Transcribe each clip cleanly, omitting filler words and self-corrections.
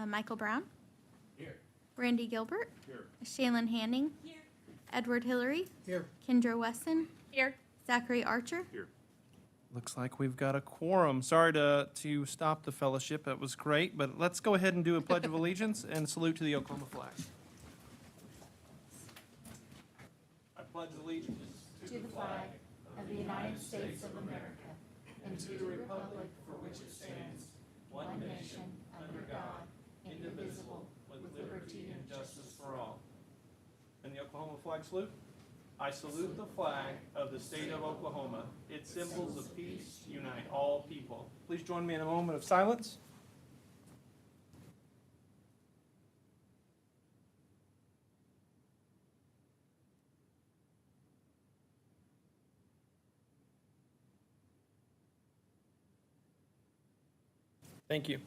Michael Brown. Here. Brandy Gilbert. Here. Shaylin Hanning. Here. Edward Hillary. Here. Kendra Wesson. Here. Zachary Archer. Here. Looks like we've got a quorum. Sorry to stop the fellowship. That was great, but let's go ahead and do a pledge of allegiance and salute to the Oklahoma flag. I pledge allegiance To the flag of the United States of America and to the republic for which it stands, one nation, under God, indivisible, with liberty and justice for all. And the Oklahoma flag salute. I salute the flag of the state of Oklahoma. Its symbols of peace unite all people. Please join me in a moment of silence. Thank you.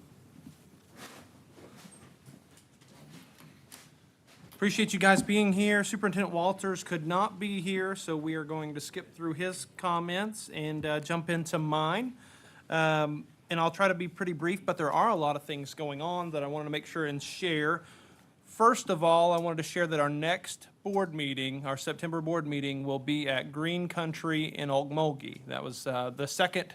Appreciate you guys being here. Superintendent Walters could not be here, so we are going to skip through his comments and jump into mine. And I'll try to be pretty brief, but there are a lot of things going on that I wanted to make sure and share. First of all, I wanted to share that our next board meeting, our September board meeting, will be at Green Country in Okmulgee. That was the second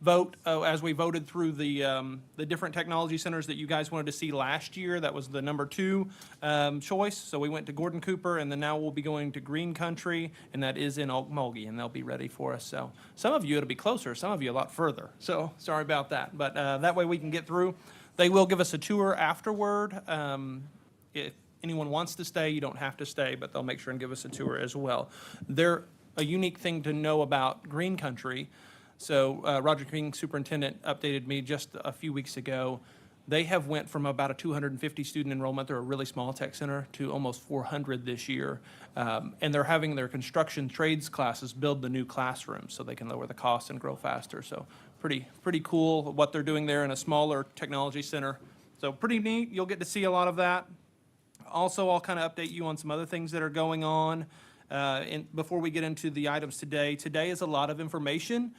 vote as we voted through the different technology centers that you guys wanted to see last year. That was the number 2 choice. So we went to Gordon Cooper, and then now we'll be going to Green Country, and that is in Okmulgee, and they'll be ready for us. So some of you it'll be closer, some of you a lot further. So sorry about that, but that way we can get through. They will give us a tour afterward. If anyone wants to stay, you don't have to stay, but they'll make sure and give us a tour as well. They're a unique thing to know about Green Country. So Roger King, superintendent, updated me just a few weeks ago. They have went from about a 250 student enrollment, they're a really small tech center, to almost 400 this year. And they're having their construction trades classes build the new classrooms so they can lower the cost and grow faster. So pretty cool what they're doing there in a smaller technology center. So pretty neat. You'll get to see a lot of that. Also, I'll kind of update you on some other things that are going on. Before we get into the items today is a lot of information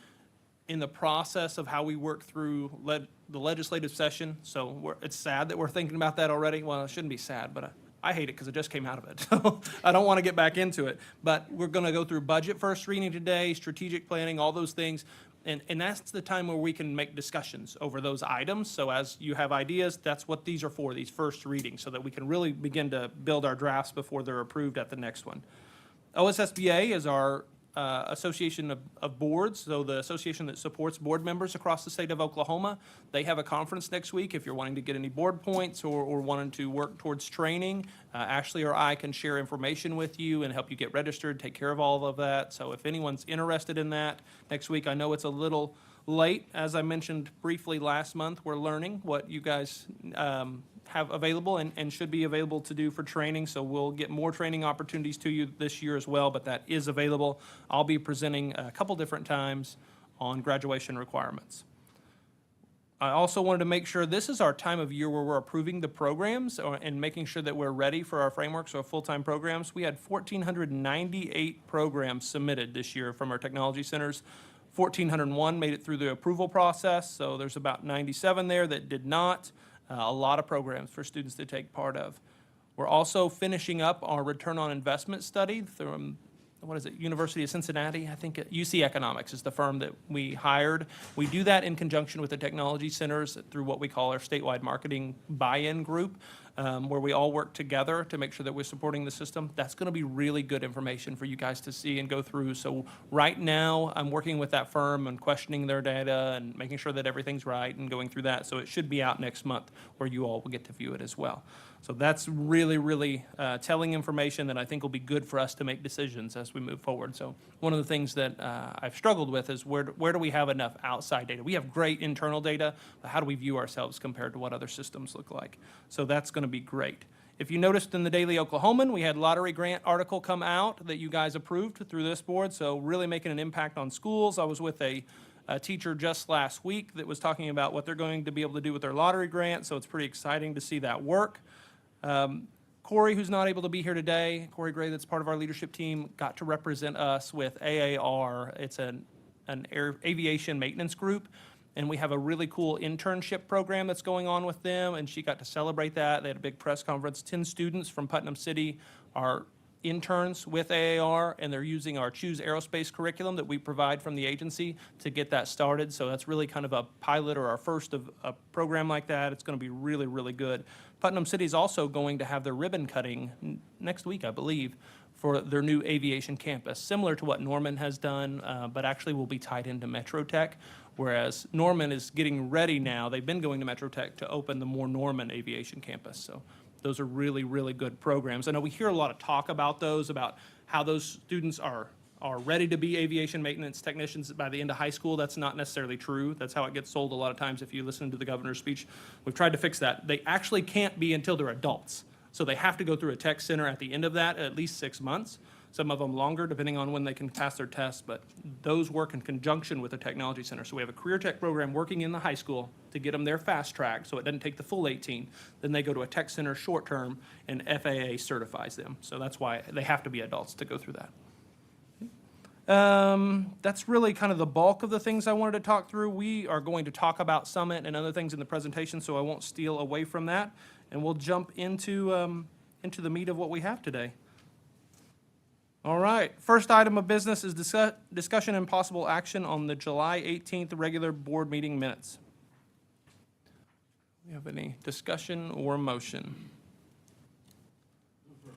in the process of how we work through the legislative session. So it's sad that we're thinking about that already. Well, it shouldn't be sad, but I hate it because it just came out of it. So I don't want to get back into it. But we're going to go through budget first reading today, strategic planning, all those things. And that's the time where we can make discussions over those items. So as you have ideas, that's what these are for, these first readings, so that we can really begin to build our drafts before they're approved at the next one. OSSBA is our association of boards, so the association that supports board members across the state of Oklahoma. They have a conference next week. If you're wanting to get any board points or wanting to work towards training, Ashley or I can share information with you and help you get registered, take care of all of that. So if anyone's interested in that next week, I know it's a little late. As I mentioned briefly last month, we're learning what you guys have available and should be available to do for training. So we'll get more training opportunities to you this year as well, but that is available. I'll be presenting a couple different times on graduation requirements. I also wanted to make sure this is our time of year where we're approving the programs and making sure that we're ready for our frameworks or full-time programs. We had 1,498 programs submitted this year from our technology centers. 1,401 made it through the approval process, so there's about 97 there that did not. A lot of programs for students to take part of. We're also finishing up our return on investment study from, University of Cincinnati? I think UC Economics is the firm that we hired. We do that in conjunction with the technology centers through what we call our statewide marketing buy-in group, where we all work together to make sure that we're supporting the system. That's going to be really good information for you guys to see and go through. So right now, I'm working with that firm and questioning their data and making sure that everything's right and going through that. So it should be out next month where you all will get to view it as well. So that's really telling information that I think will be good for us to make decisions as we move forward. So one of the things that I've struggled with is where do we have enough outside data? We have great internal data, but how do we view ourselves compared to what other systems look like? So that's going to be great. If you noticed in the Daily Oklahoman, we had lottery grant article come out that you guys approved through this board, so really making an impact on schools. I was with a teacher just last week that was talking about what they're going to be able to do with their lottery grant, so it's pretty exciting to see that work. Corey, who's not able to be here today, Corey Gray, that's part of our leadership team, got to represent us with AAR. It's an aviation maintenance group. And we have a really cool internship program that's going on with them, and she got to celebrate that. They had a big press conference. 10 students from Putnam City are interns with AAR, and they're using our Choose Aerospace curriculum that we provide from the agency to get that started. So that's really kind of a pilot or our first of a program like that. It's going to be really, really good. Putnam City is also going to have their ribbon cutting next week, I believe, for their new aviation campus, similar to what Norman has done, but actually will be tied into MetroTech, whereas Norman is getting ready now. They've been going to MetroTech to open the more Norman aviation campus. So those are really, really good programs. I know we hear a lot of talk about those, about how those students are ready to be aviation maintenance technicians by the end of high school. That's not necessarily true. That's how it gets sold a lot of times if you listen to the governor's speech. We've tried to fix that. They actually can't be until they're adults. So they have to go through a tech center at the end of that, at least 6 months. Some of them longer, depending on when they can pass their tests, but those work in conjunction with the technology center. So we have a CareerTech program working in the high school to get them there fast track, so it doesn't take the full 18. Then they go to a tech center short term, and FAA certifies them. So that's why they have to be adults to go through that. That's really kind of the bulk of the things I wanted to talk through. We are going to talk about Summit and other things in the presentation, so I won't steal away from that. And we'll jump into the meat of what we have today. All right, first item of business is discussion and possible action on the July 18th regular board meeting minutes. Do we have any discussion or motion? Do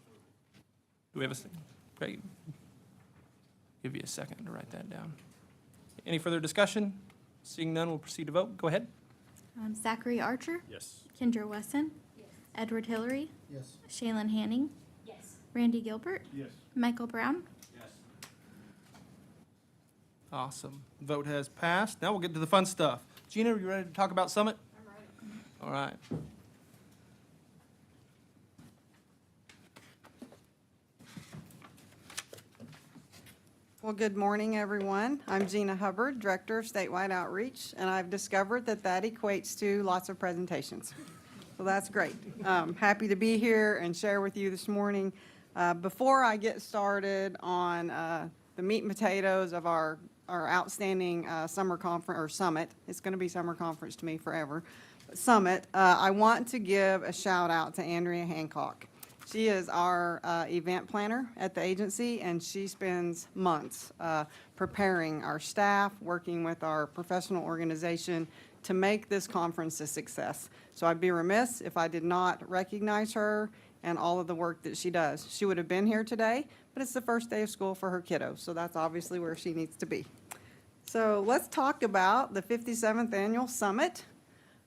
we have a second? Great. Give you a second to write that down. Any further discussion? Seeing none, we'll proceed to vote. Go ahead. Zachary Archer. Yes. Kendra Wesson. Yes. Edward Hillary. Yes. Shaylin Hanning. Yes. Randy Gilbert. Yes. Michael Brown. Yes. Awesome. Vote has passed. Now we'll get to the fun stuff. Gina, are you ready to talk about Summit? I'm ready. All right. Well, good morning, everyone. I'm Gina Hubbard, Director of Statewide Outreach, and I've discovered that equates to lots of presentations. So that's great. Happy to be here and share with you this morning. Before I get started on the meat and potatoes of our outstanding summer conference, or summit, it's going to be summer conference to me forever, summit, I want to give a shout out to Andrea Hancock. She is our event planner at the agency, and she spends months preparing our staff, working with our professional organization to make this conference a success. So I'd be remiss if I did not recognize her and all of the work that she does. She would have been here today, but it's the first day of school for her kiddos, so that's obviously where she needs to be. So let's talk about the 57th Annual Summit.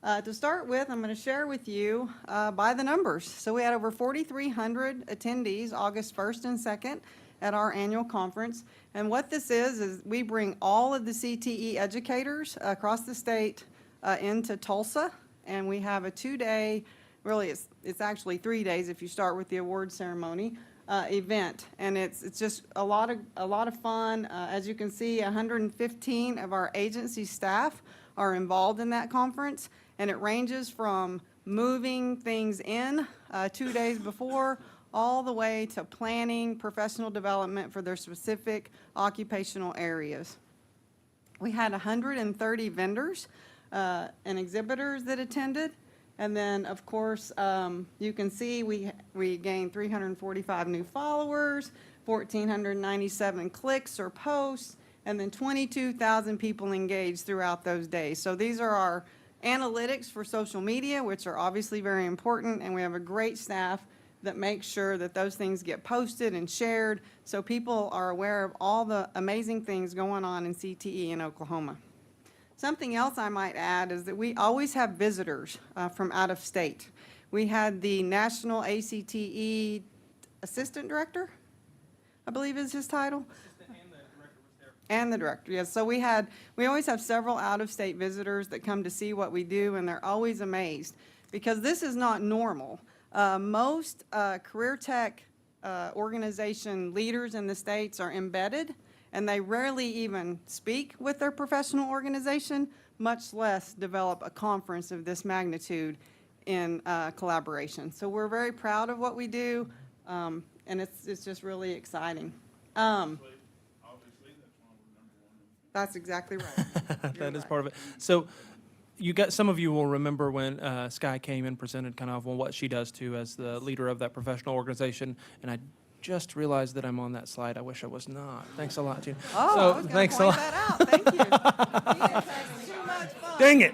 To start with, I'm going to share with you by the numbers. So we had over 4,300 attendees August 1st and 2nd at our annual conference. And what this is we bring all of the CTE educators across the state into Tulsa. And we have a 2-day, really it's actually 3 days if you start with the award ceremony, event. And it's just a lot of fun. As you can see, 115 of our agency staff are involved in that conference. And it ranges from moving things in 2 days before all the way to planning professional development for their specific occupational areas. We had 130 vendors and exhibitors that attended. And then, of course, you can see we gained 345 new followers, 1,497 clicks or posts, and then 22,000 people engaged throughout those days. So these are our analytics for social media, which are obviously very important, and we have a great staff that makes sure that those things get posted and shared so people are aware of all the amazing things going on in CTE in Oklahoma. Something else I might add is that we always have visitors from out of state. We had the National ACTE Assistant Director, I believe is his title. And the director, yes. So we always have several out-of-state visitors that come to see what we do, and they're always amazed because this is not normal. Most CareerTech organization leaders in the states are embedded, and they rarely even speak with their professional organization, much less develop a conference of this magnitude in collaboration. So we're very proud of what we do, and it's just really exciting. That's exactly right. That is part of it. So some of you will remember when Sky came and presented kind of on what she does too as the leader of that professional organization. And I just realized that I'm on that slide. I wish I was not. Thanks a lot, Gina. Oh, So, I was going thanks to a point lot. that out. Thank you. This is too much fun. Dang it.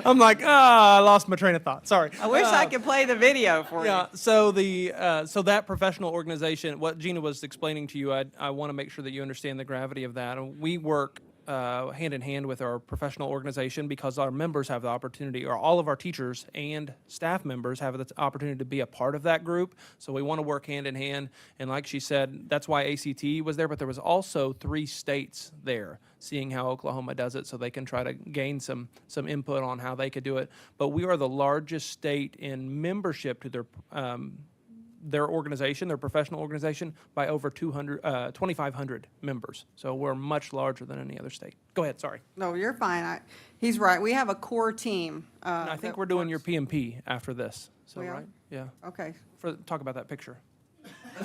I'm like, I lost my train of thought. Sorry. I wish I could play the video for you. Yeah, so so that professional organization, what Gina was explaining to you, I want to make sure that you understand the gravity of that. And we work hand in hand with our professional organization because our members have the opportunity, or all of our teachers and staff members have the opportunity to be a part of that group. So we want to work hand in hand. And like she said, that's why ACT was there, but there was also 3 states there, seeing how Oklahoma does it, so they can try to gain some input on how they could do it. But we are the largest state in membership to their organization, their professional organization, by over 2,500 members. So we're much larger than any other state. Go ahead, sorry. No, you're fine. He's right. We have a core team. And I think we're doing your PMP after this. So, We are? right? Yeah. Okay. Talk about that picture.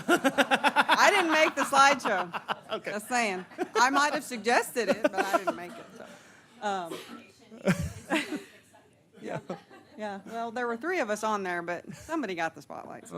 I didn't make the slideshow. Okay. Just saying. I might have suggested it, but I didn't make it. So. Yeah. Yeah. Well, there were 3 of us on there, but somebody got the spotlights.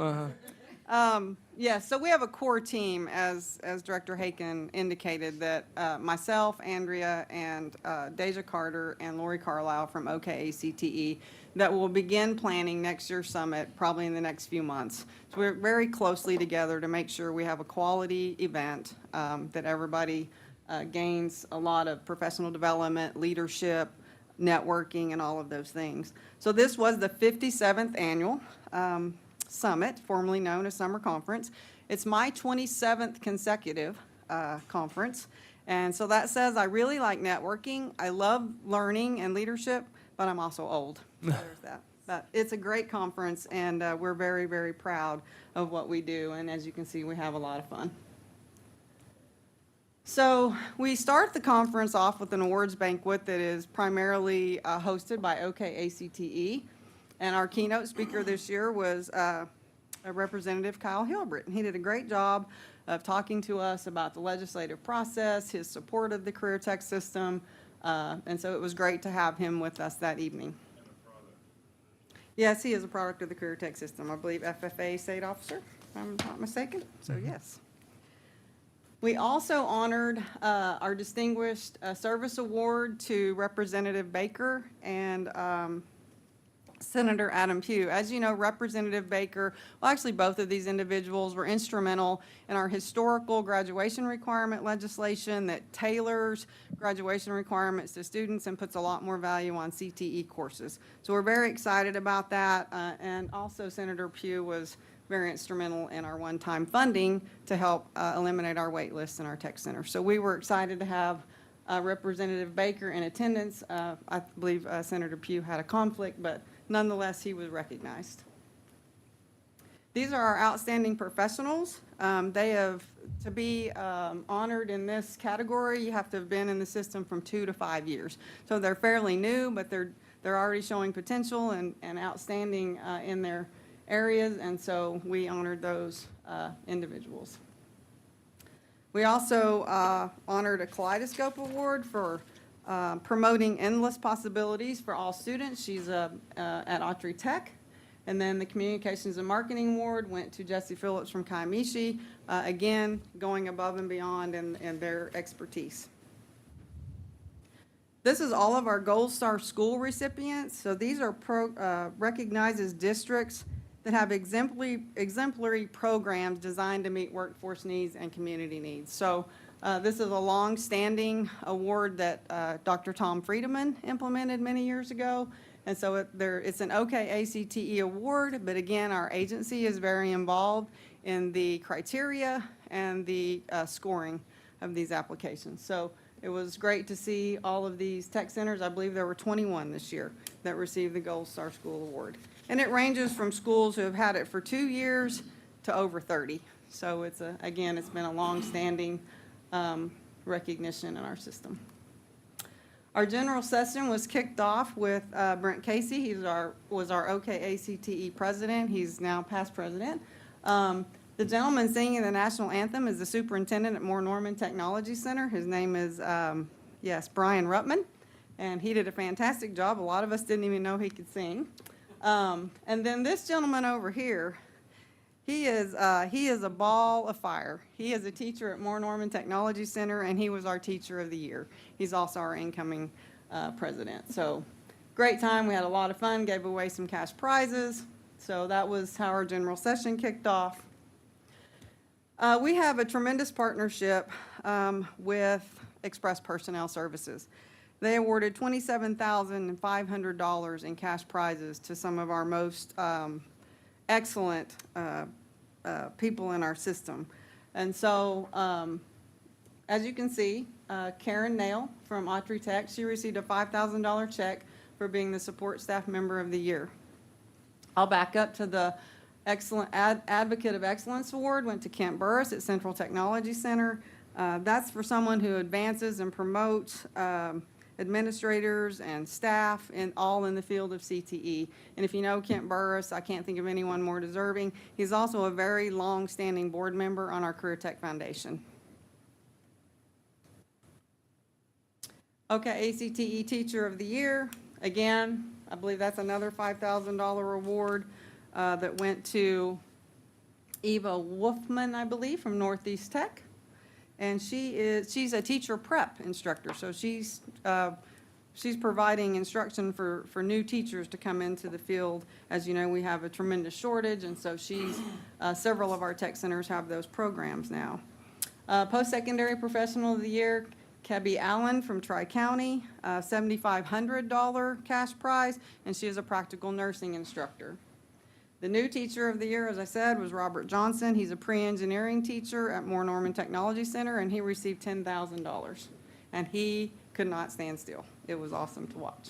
Yes, so we have a core team, as Director Haken indicated, that myself, Andrea, and Deja Carter and Lori Carlisle from OKACTE that will begin planning next year's summit probably in the next few months. So we're very closely together to make sure we have a quality event, that everybody gains a lot of professional development, leadership, networking, and all of those things. So this was the 57th annual summit, formerly known as Summer Conference. It's my 27th consecutive conference. And so that says I really like networking. I love learning and leadership, but I'm also old. So there's that. But it's a great conference, and we're very, very proud of what we do. And as you can see, we have a lot of fun. So we start the conference off with an awards banquet that is primarily hosted by OKACTE. And our keynote speaker this year was Representative Kyle Hilbert. And he did a great job of talking to us about the legislative process, his support of the CareerTech system. And so it was great to have him with us that evening. Yes, he is a product of the CareerTech system. I believe FFA state officer, if I'm not mistaken. So yes. We also honored our Distinguished Service Award to Representative Baker and Senator Adam Pugh. As you know, Representative Baker, well, actually both of these individuals were instrumental in our historical graduation requirement legislation that tailors graduation requirements to students and puts a lot more value on CTE courses. So we're very excited about that. And also Senator Pugh was very instrumental in our one-time funding to help eliminate our wait lists in our tech center. So we were excited to have Representative Baker in attendance. I believe Senator Pugh had a conflict, but nonetheless, he was recognized. These are our outstanding professionals. They have, to be honored in this category, you have to have been in the system from 2 to 5 years. So they're fairly new, but they're already showing potential and outstanding in their areas, and so we honored those individuals. We also honored a Kaleidoscope Award for promoting endless possibilities for all students. She's at Autry Tech. And then the Communications and Marketing Award went to Jesse Phillips from Kaimishi, again, going above and beyond in their expertise. This is all of our Gold Star School recipients. So these are recognized as districts that have exemplary programs designed to meet workforce needs and community needs. So this is a long-standing award that Dr. Tom Friedemann implemented many years ago. And so it's an OKACTE award, but again, our agency is very involved in the criteria and the scoring of these applications. So it was great to see all of these tech centers. I believe there were 21 this year that received the Gold Star School Award. And it ranges from schools who have had it for 2 years to over 30. So it's again, it's been a long-standing recognition in our system. Our general session was kicked off with Brent Casey. He was our OKACTE president. He's now past president. The gentleman singing the national anthem is the superintendent at Moore Norman Technology Center. His name is, Brian Ruttman, and he did a fantastic job. A lot of us didn't even know he could sing. And then this gentleman over here, he is a ball of fire. He is a teacher at Moore Norman Technology Center, and he was our Teacher of the Year. He's also our incoming president. So great time. We had a lot of fun, gave away some cash prizes. So that was how our general session kicked off. We have a tremendous partnership with Express Personnel Services. They awarded $27,500 in cash prizes to some of our most excellent people in our system. And so, as you can see, Karen Nail from Autry Tech, she received a $5,000 check for being the Support Staff Member of the Year. I'll back up to the Excellent Advocate of Excellence Award, went to Kent Burris at Central Technology Center. That's for someone who advances and promotes administrators and staff all in the field of CTE. And if you know Kent Burris, I can't think of anyone more deserving. He's also a very long-standing board member on our CareerTech Foundation. Okay, ACTE Teacher of the Year. Again, I believe that's another $5,000 award that went to Eva Wolfman, I believe, from Northeast Tech. And she's a teacher prep instructor, so she's providing instruction for new teachers to come into the field. As you know, we have a tremendous shortage, and so several of our tech centers have those programs now. Post-secondary Professional of the Year, Kebby Allen from Tri-County, $7,500 cash prize, and she is a practical nursing instructor. The new Teacher of the Year, as I said, was Robert Johnson. He's a pre-engineering teacher at Moore Norman Technology Center, and he received $10,000. And he could not stand still. It was awesome to watch.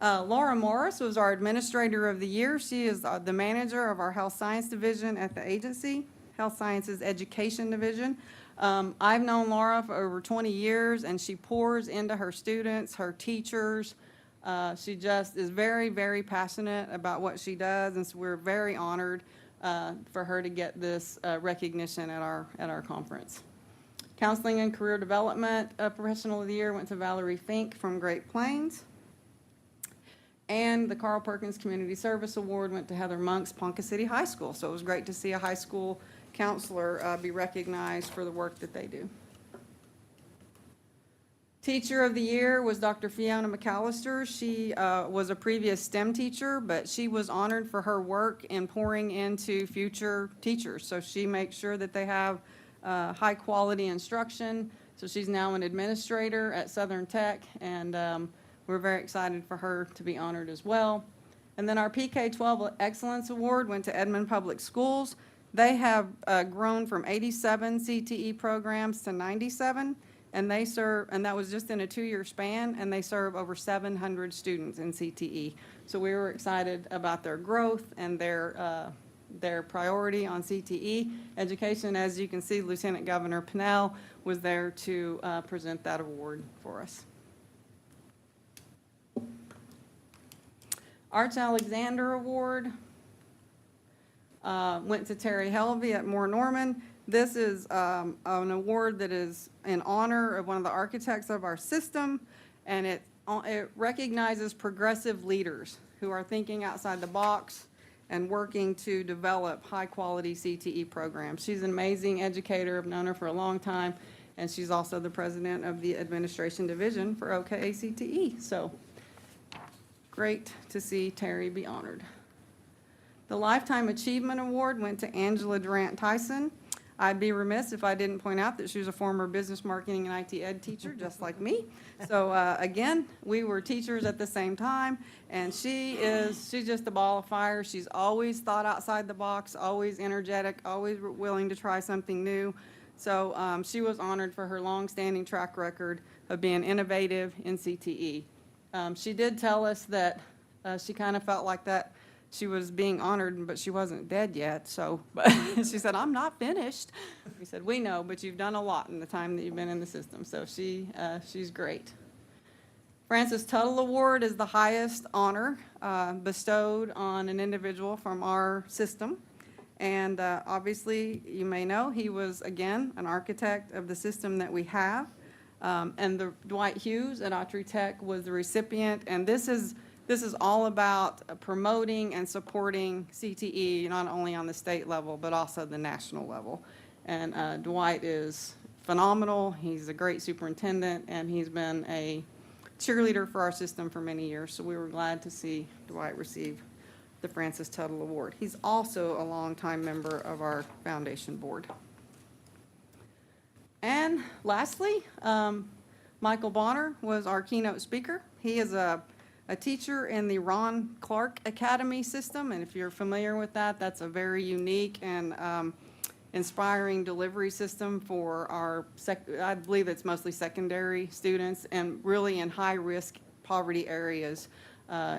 Laura Morris was our Administrator of the Year. She is the manager of our Health Science Division at the agency, Health Sciences Education Division. I've known Laura for over 20 years, and she pours into her students, her teachers. She just is very, very passionate about what she does, and so we're very honored for her to get this recognition at our conference. Counseling and Career Development Professional of the Year went to Valerie Fink from Great Plains. And the Carl Perkins Community Service Award went to Heather Monks, Ponca City High School. So it was great to see a high school counselor be recognized for the work that they do. Teacher of the Year was Dr. Fiona McAllister. She was a previous STEM teacher, but she was honored for her work in pouring into future teachers. So she makes sure that they have high quality instruction. So she's now an administrator at Southern Tech, and we're very excited for her to be honored as well. And then our PK-12 Excellence Award went to Edmond Public Schools. They have grown from 87 CTE programs to 97. And they serve, and that was just in a 2-year span, and they serve over 700 students in CTE. So we were excited about their growth and their priority on CTE education. As you can see, Lieutenant Governor Pinnell was there to present that award for us. Arch Alexander Award went to Terry Helvey at Moore Norman. This is an award that is in honor of one of the architects of our system, and it recognizes progressive leaders who are thinking outside the box and working to develop high-quality CTE programs. She's an amazing educator. I've known her for a long time, and she's also the president of the administration division for OKACTE. So great to see Terry be honored. The Lifetime Achievement Award went to Angela Durant Tyson. I'd be remiss if I didn't point out that she was a former business marketing and IT ed teacher, just like me. So again, we were teachers at the same time, and she's just a ball of fire. She's always thought outside the box, always energetic, always willing to try something new. So she was honored for her long-standing track record of being innovative in CTE. She did tell us that she kind of felt like that she was being honored, but she wasn't dead yet. So she said, "I'm not finished." We said, "We know, but you've done a lot in the time that you've been in the system." So she's great. Francis Tuttle Award is the highest honor bestowed on an individual from our system. And obviously, you may know, he was, again, an architect of the system that we have. And the Dwight Hughes at Autry Tech was the recipient. And this is all about promoting and supporting CTE, not only on the state level, but also the national level. And Dwight is phenomenal. He's a great superintendent, and he's been a cheerleader for our system for many years. So we were glad to see Dwight receive the Francis Tuttle Award. He's also a longtime member of our foundation board. And lastly, Michael Bonner was our keynote speaker. He is a teacher in the Ron Clark Academy system, and if you're familiar with that, that's a very unique and inspiring delivery system for our, I believe it's mostly secondary students, and really in high-risk poverty areas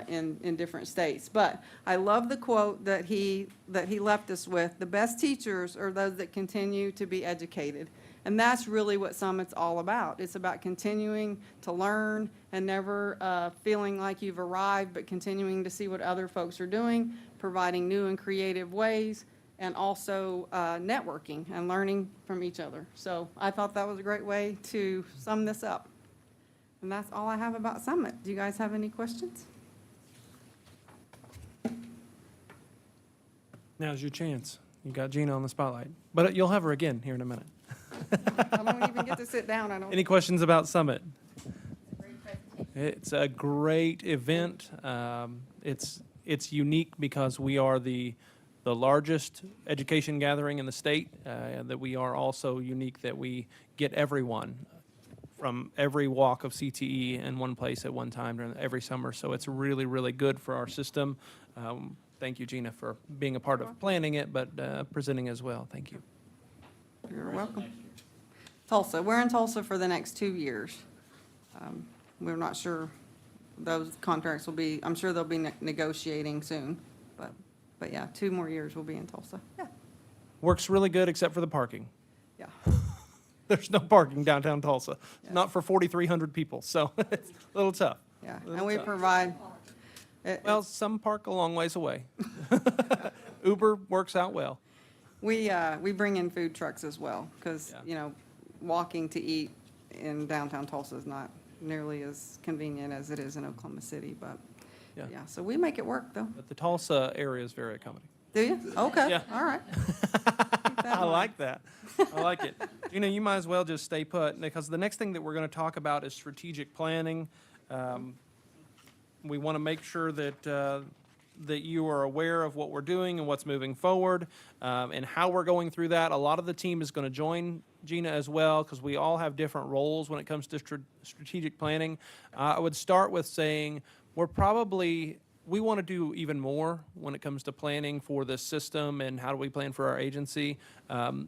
in different states. But I love the quote that he left us with: the best teachers are those that continue to be educated. And that's really what Summit's all about. It's about continuing to learn and never feeling like you've arrived, but continuing to see what other folks are doing, providing new and creative ways, and also networking and learning from each other. So I thought that was a great way to sum this up. And that's all I have about Summit. Do you guys have any questions? Now's your chance. You got Gina on the spotlight, but you'll have her again here in a minute. I don't even get to sit down, I don't. Any questions about Summit? Great presentation. It's a great event. It's unique because we are the largest education gathering in the state, that we are also unique that we get everyone from every walk of CTE in one place at one time during every summer. So it's really, really good for our system. Thank you, Gina, for being a part of planning it, but presenting as well. Thank you. You're welcome. Tulsa, we're in Tulsa for the next 2 years. We're not sure those contracts will be, I'm sure they'll be negotiating soon, but yeah, 2 more years we'll be in Tulsa. Yeah, Works really good except for the parking. yeah. There's no parking downtown Tulsa, Yes. not for 4,300 people, so it's a little tough. Yeah, Little and we tough. provide. Well, some park a long ways away. Uber works out well. We bring in food trucks as well, because, Yeah. Walking to eat in downtown Tulsa is not nearly as convenient as it is in Oklahoma City, but, Yeah. yeah, so we make it work, though. But the Tulsa area is very accommodating. Do you? Okay, Yeah. all right. I like that. I like it. You might as well just stay put, because the next thing that we're going to talk about is strategic planning. We want to make sure that you are aware of what we're doing and what's moving forward, and how we're going through that. A lot of the team is going to join Gina as well, because we all have different roles when it comes to strategic planning. I would start with saying we want to do even more when it comes to planning for this system and how do we plan for our agency.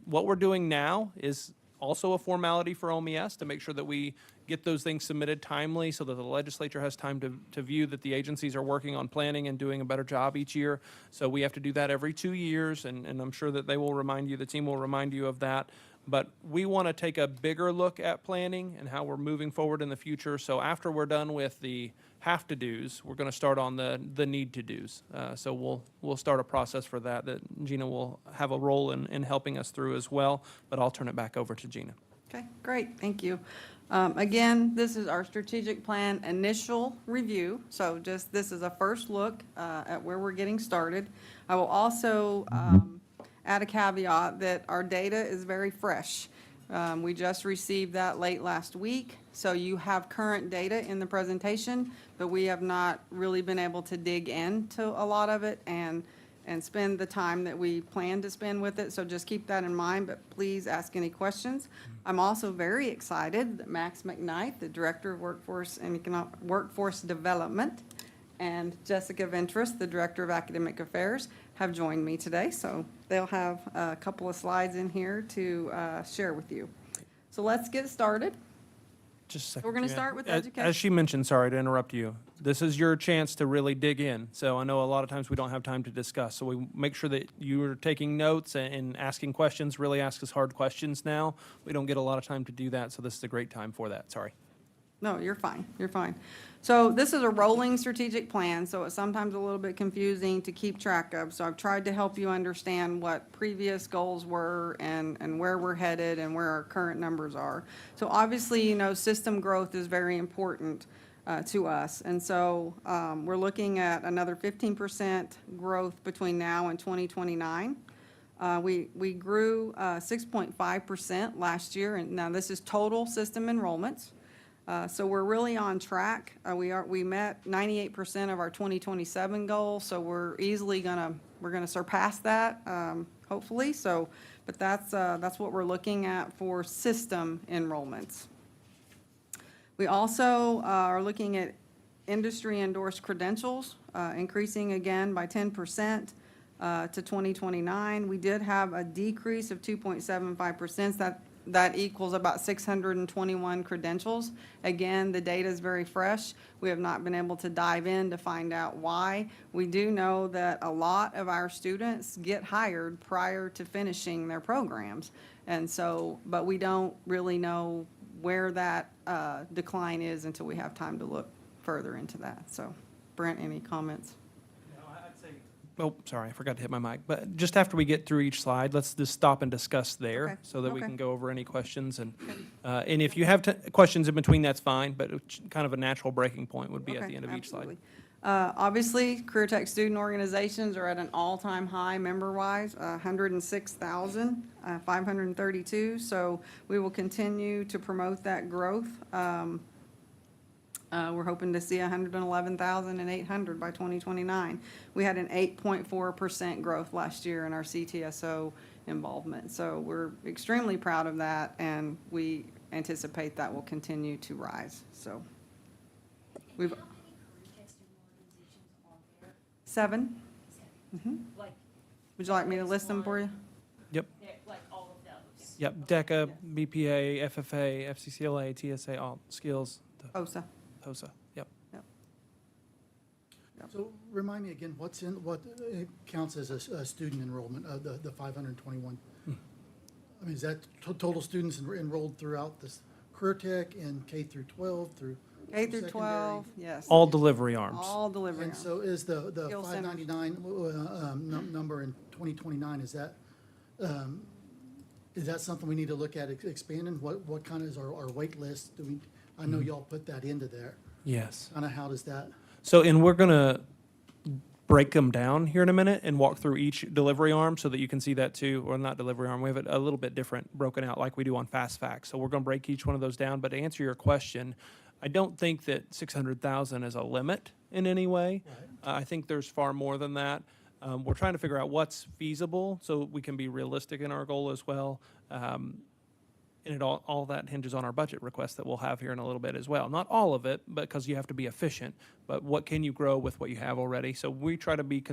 What we're doing now is also a formality for OMES to make sure that we get those things submitted timely so that the legislature has time to view that the agencies are working on planning and doing a better job each year. So we have to do that every 2 years, and I'm sure that they will remind you, the team will remind you of that. But we want to take a bigger look at planning and how we're moving forward in the future. So after we're done with the have-to-dos, we're going to start on the need-to-dos. So we'll start a process for that Gina will have a role in helping us through as well. But I'll turn it back over to Gina. Okay, great, thank you. Again, this is our strategic plan initial review, so this is a first look at where we're getting started. I will also add a caveat that our data is very fresh. We just received that late last week, so you have current data in the presentation, but we have not really been able to dig into a lot of it and spend the time that we plan to spend with it, so just keep that in mind, but please ask any questions. I'm also very excited that Max McKnight, the Director of Workforce Development, and Jessica Ventress, the Director of Academic Affairs, have joined me today, so they'll have a couple of slides in here to share with you. So let's get started. Just a second. We're gonna Gina. start with As education. she mentioned, sorry to interrupt you, this is your chance to really dig in. So I know a lot of times we don't have time to discuss, so we make sure that you are taking notes and asking questions. Really ask us hard questions now. We don't get a lot of time to do that, so this is a great time for that. Sorry. No, you're fine, you're fine. So this is a rolling strategic plan, so it's sometimes a little bit confusing to keep track of. So I've tried to help you understand what previous goals were and where we're headed and where our current numbers are. So obviously, system growth is very important to us. And so we're looking at another 15% growth between now and 2029. We grew 6.5% last year, and now this is total system enrollments. So we're really on track. We met 98% of our 2027 goal, so we're gonna surpass that, hopefully. So, but that's what we're looking at for system enrollments. We also are looking at industry endorsed credentials, increasing again by 10%. To 2029. We did have a decrease of 2.75%. That equals about 621 credentials. Again, the data is very fresh. We have not been able to dive in to find out why. We do know that a lot of our students get hired prior to finishing their programs. And so, but we don't really know where that decline is until we have time to look further into that. So, Brent, any comments? Oh, sorry, I forgot to hit my mic. But just after we get through each slide, let's just stop and discuss there Okay, so that we okay. can go over any questions. And if you have questions in between, that's fine, but kind of a natural breaking point would be at Okay, the end of each slide. absolutely. Obviously, CareerTech student organizations are at an all-time high member-wise, 106,532. So we will continue to promote that growth. We're hoping to see 111,800 by 2029. We had an 8.4% growth last year in our CTSO involvement. So we're extremely proud of that, and we anticipate that will continue to rise. So we've How many CareerTech student organizations are there? 7. Like, Would you like me to list them for you? Yep, like all of those? yep. DECA, BPA, FFA, FCCLA, TSA, all skills, OSA. HOSA. Yep. So remind me again, what counts as a student enrollment of the 521? I mean, is that total students enrolled throughout this CareerTech and K through 12 through K through secondary? 12, yes. All delivery arms. All delivery. And so is the Skill centers. 599 number in 2029, is that something we need to look at expanding? What kind of is our wait list? I know y'all put that into there. Yes. Kind of how does that? So, and we're going to break them down here in a minute and walk through each delivery arm so that you can see that too, or not delivery arm. We have it a little bit different broken out like we do on Fast Facts. So we're going to break each one of those down. But to answer your question, I don't think that 600,000 is a limit in any way. Right. I think there's far more than that. We're trying to figure out what's feasible so we can be realistic in our goal as well. And it all that hinges on our budget request that we'll have here in a little bit as well. Not all of it, because you have to be efficient, but what can you grow with what you have already? So we try to be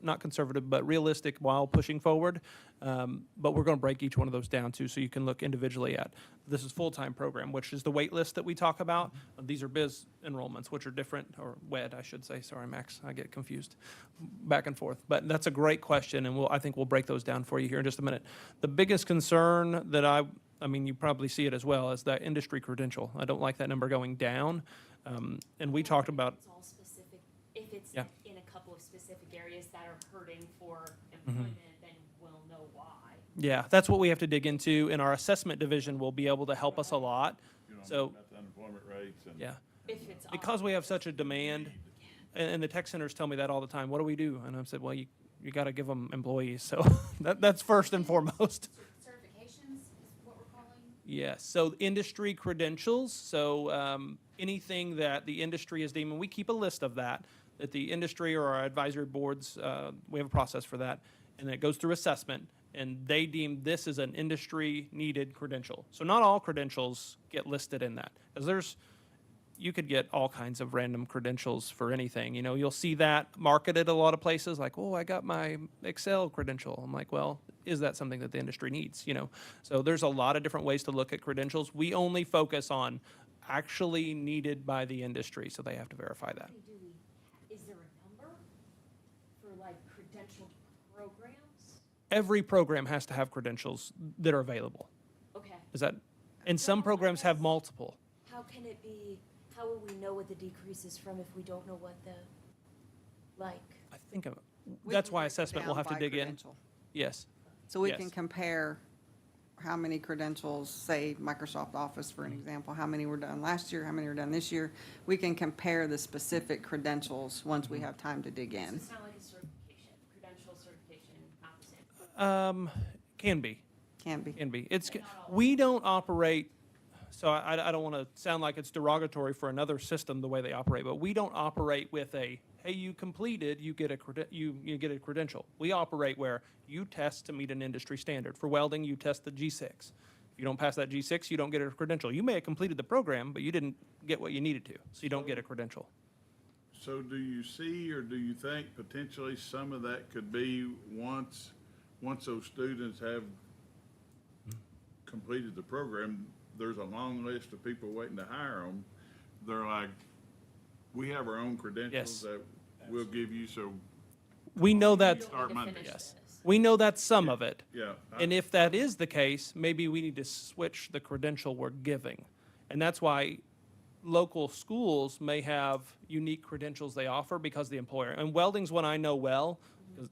not conservative, but realistic while pushing forward. But we're going to break each one of those down too, so you can look individually at. This is full-time program, which is the wait list that we talk about. These are biz enrollments, which are different, or WED, I should say. Sorry, Max, I get confused back and forth. But that's a great question, and I think we'll break those down for you here in just a minute. The biggest concern that I mean, you probably see it as well, as that industry credential. I don't like that number going down. And we talked about. It's all specific. If it's Yeah. in a couple of specific areas that are hurting for employment, then we'll know why. Yeah, that's what we have to dig into, and our assessment division will be able to help us a lot. So, That's unemployment rates and. yeah, If it's because we have such a demand, and the tech centers tell me that all the time. What do we do? And I've said, well, you got to give them employees. So that's first and foremost. certifications is what we're calling. Yes, so industry credentials, so anything that the industry is deeming, we keep a list of that the industry or our advisory boards, we have a process for that, and it goes through assessment, and they deem this as an industry-needed credential. So not all credentials get listed in that, because you could get all kinds of random credentials for anything. You'll see that marketed a lot of places, like, oh, I got my Excel credential. I'm like, well, is that something that the industry needs? So there's a lot of different ways to look at credentials. We only focus on actually needed by the industry, so they have to verify that. Is there a number for like credentialed programs? Every program has to have credentials that are available. Okay. And some programs have multiple. How can it be how will we know what the decrease is from if we don't know what the, like? I think We that's can why break it assessment down will have to by dig in. credential. Yes. So we Yes. can compare how many credentials, say Microsoft Office for an example, how many were done last year, how many were done this year. We can compare the specific credentials once we have time to dig So in. it's not like a certification, credential certification, not the same. Can be. Can be. Can be. We don't operate, so I don't want to sound like it's derogatory for another system the way they operate, but we don't operate with a, hey, you completed, you get you get a credential. We operate where you test to meet an industry standard. For welding, you test the G6. If you don't pass that G6, you don't get a credential. You may have completed the program, but you didn't get what you needed to, so you don't get a credential. So do you see, or do you think potentially some of that could be once those students have completed the program, there's a long list of people waiting to hire them. They're like, we have our own credentials Yes. that we'll give you, so, We know that, Start Monday. yes. We know that's some of it. yeah. And if that is the case, maybe we need to switch the credential we're giving. And that's why local schools may have unique credentials they offer because the employer, and welding's one I know well,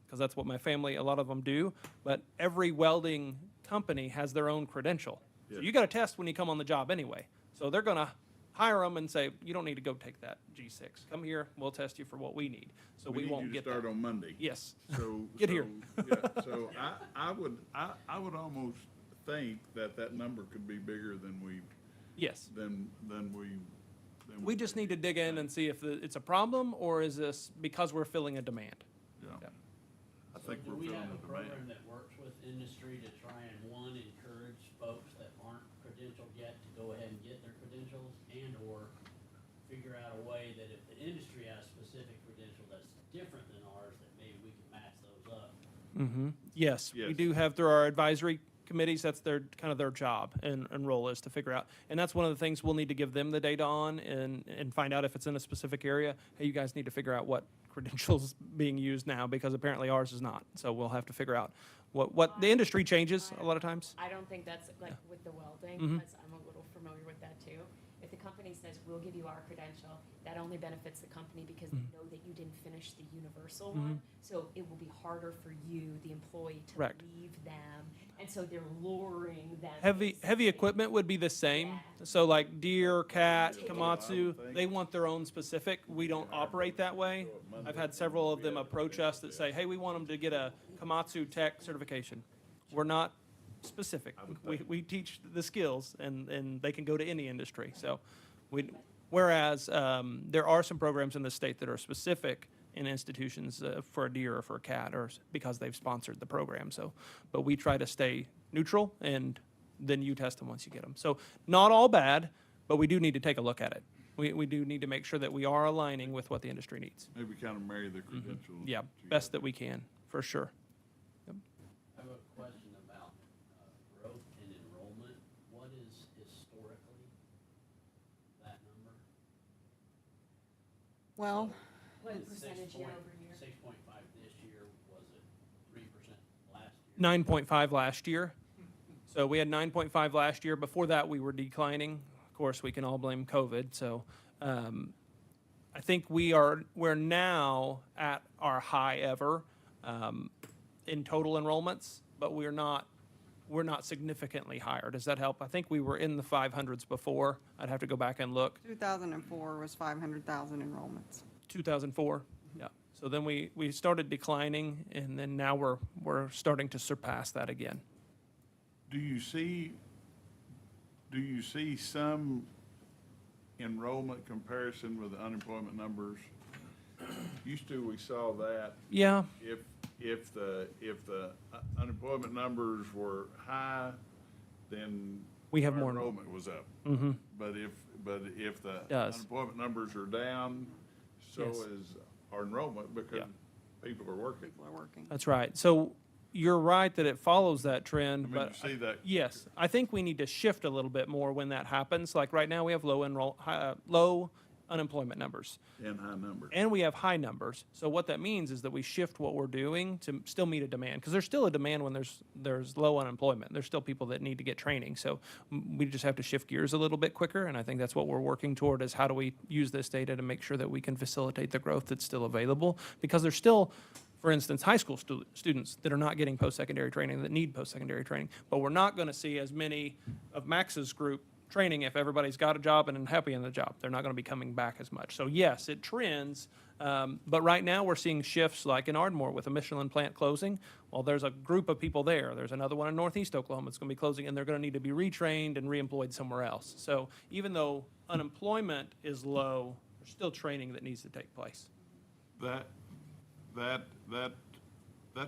because that's what my family, a lot of them do, but every welding company has their own credential. So Yes. you got a test when you come on the job anyway. So they're gonna hire them and say, you don't need to go take that G6. Come here, we'll test you for what we need. So we need won't you to get start that. on Monday. Yes. So. Get here. Yeah, so I would almost think that number could be bigger than Yes. we We just need to dig in and see if it's a problem or is this because we're filling a demand? Yeah. Yeah. I think Do we're we feeling have the a program demand. that works with industry to try and, one, encourage folks that aren't credentialed yet to go ahead and get their credentials, and/or figure out a way that if the industry has specific credential that's different than ours, that maybe we can match those up? Yes, we Yes. do have through our advisory committees, that's kind of their job and role is to figure out. And that's one of the things we'll need to give them the data on and find out if it's in a specific area. Hey, you guys need to figure out what credentials being used now because apparently ours is not. So we'll have to figure out what the industry changes a lot of times. I don't think that's like with the welding, Mm-hmm. because I'm a little familiar with that too. If the company says, we'll give you our credential, that only benefits the company because they know that you didn't finish the universal one. So it will be harder for you, the employee, to Correct. leave them. And so they're luring them. Heavy basically. equipment would be the same. Yeah. So like Deere, Cat, Take it. Komatsu, they want their own specific. We don't operate that way. I've had several of them approach us that say, hey, we want them to get a Komatsu Tech certification. We're not specific. We teach the skills and they can go to any industry. So whereas there are some programs in the state that are specific in institutions for a Deere or for a Cat or because they've sponsored the program. So, but we try to stay neutral and then you test them once you get them. So not all bad, but we do need to take a look at it. We do need to make sure that we are aligning with what the industry needs. Maybe kind of marry the credentials. Yeah, together. best that we can, for sure. I have a question about growth in enrollment. What is historically that number? Well, What percentage year over year? 6.5 this year, was it 3% last year? 9.5 last year. So we had 9.5 last year. Before that, we were declining. Of course, we can all blame COVID. So I think we're now at our high ever in total enrollments, but we're not significantly higher. Does that help? I think we were in the 500s before. I'd have to go back and look. 2004 was 500,000 enrollments. 2004, yeah. So then we started declining, and then now we're starting to surpass that again. Do you see some enrollment comparison with the unemployment numbers? Used to, we saw that Yeah, if the unemployment numbers were high, then we have our more. enrollment was up. But if the Does. unemployment numbers are down, so Yes. is our enrollment because Yeah. people are working. People are working. That's right. So you're right that it follows that trend, I mean, but you see that. yes, I think we need to shift a little bit more when that happens. Like right now, we have low unemployment numbers. And high numbers. And we have high numbers. So what that means is that we shift what we're doing to still meet a demand, because there's still a demand when there's low unemployment. There's still people that need to get training. So we just have to shift gears a little bit quicker, and I think that's what we're working toward, is how do we use this data to make sure that we can facilitate the growth that's still available, because there's still, for instance, high school students that are not getting post-secondary training, that need post-secondary training. But we're not going to see as many of Max's group training if everybody's got a job and happy in the job. They're not going to be coming back as much. So yes, it trends, but right now we're seeing shifts like in Ardmore with a Michelin plant closing. Well, there's a group of people there. There's another one in Northeast Oklahoma that's going to be closing, and they're going to need to be retrained and reemployed somewhere else. So even though unemployment is low, there's still training that needs to take place. That's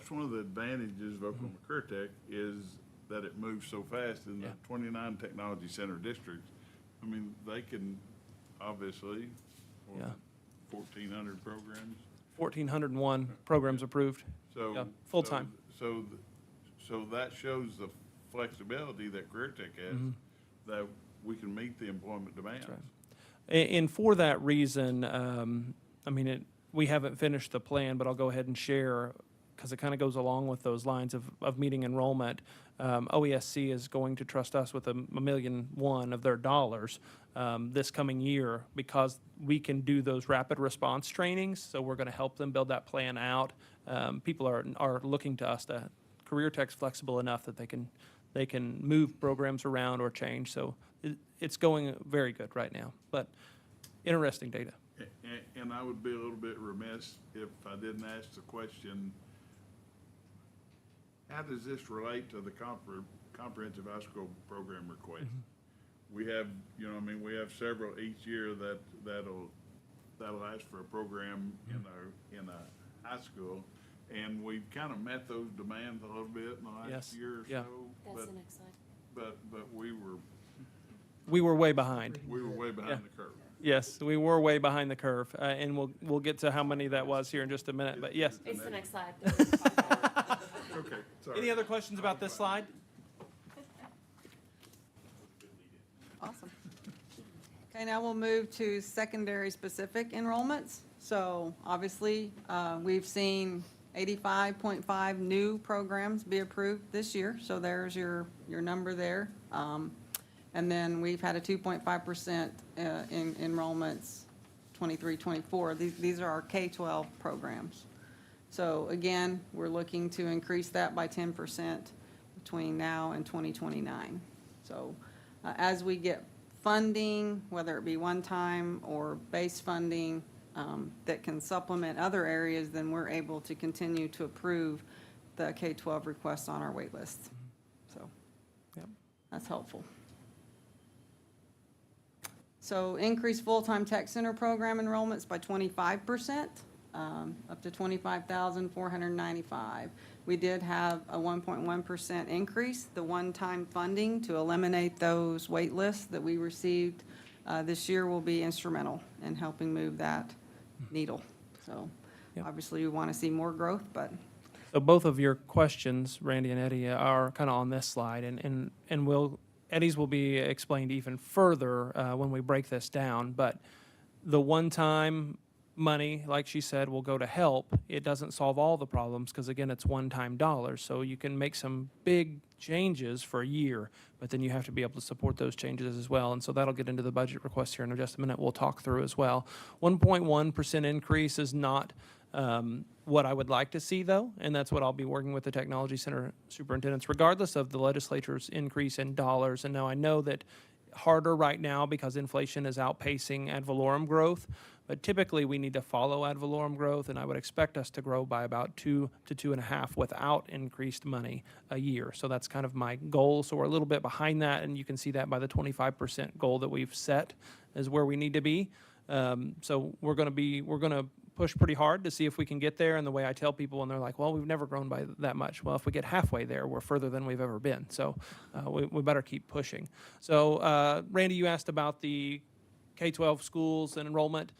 one of the advantages of Oklahoma CareerTech is that it moves so fast in the Yeah. 29 technology center districts. I mean, they can obviously, Yeah. 1,400 programs. 1,401 programs approved. So. Yeah, full-time. So that shows the flexibility that CareerTech has, that we can meet the employment demands. right. And for that reason, I mean, we haven't finished the plan, but I'll go ahead and share, because it kind of goes along with those lines of meeting enrollment. OESC is going to trust us with $1.1 million of their dollars this coming year, because we can do those rapid response trainings. So we're going to help them build that plan out. People are looking to us. CareerTech's flexible enough that they can move programs around or change. So it's going very good right now. But interesting data. And I would be a little bit remiss if I didn't ask the question, how does this relate to the comprehensive high school program request? We have, we have several each year that'll ask for a program in a high school, and we've kind of met those demands a little bit in the last Yes, year or yeah. so. That's the next slide. But we We were way behind. were way behind the curve. Yes, we were way behind the curve, and we'll get to how many that was here in just a minute. But yes. It's the next slide. Okay, sorry. Any other questions about this slide? Awesome. Okay, now we'll move to secondary specific enrollments. So obviously, we've seen 85.5 new programs be approved this year. So there's your number there. And then we've had a 2.5% in enrollments 23-24. These are our K-12 programs. So again, we're looking to increase that by 10% between now and 2029. So as we get funding, whether it be one-time or base funding, that can supplement other areas, then we're able to continue to approve the K-12 requests on our wait list. So Yep. that's helpful. So increase full-time tech center program enrollments by 25%, up to 25,495. We did have a 1.1% increase, the one-time funding to eliminate those wait lists that we received this year will be instrumental in helping move that needle. So Yep. obviously we want to see more growth, but So both of your questions, Randy and Eddie, are kind of on this slide, and Eddie's will be explained even further when we break this down. But the one-time money, like she said, will go to help. It doesn't solve all the problems, because again, it's one-time dollars. So you can make some big changes for a year, but then you have to be able to support those changes as well. And so that'll get into the budget request here in just a minute. We'll talk through as well. 1.1% increase is not what I would like to see, though, and that's what I'll be working with the technology center superintendents, regardless of the legislature's increase in dollars. And now I know that harder right now because inflation is outpacing ad valorem growth, but typically we need to follow ad valorem growth, and I would expect us to grow by about 2 to 2.5 without increased money a year. So that's kind of my goal. So we're a little bit behind that, and you can see that by the 25% goal that we've set is where we need to be. So we're going to push pretty hard to see if we can get there. And the way I tell people, and they're like, well, we've never grown by that much. Well, if we get halfway there, we're further than we've ever been. So we better keep pushing. So Randy, you asked about the K-12 schools and enrollment.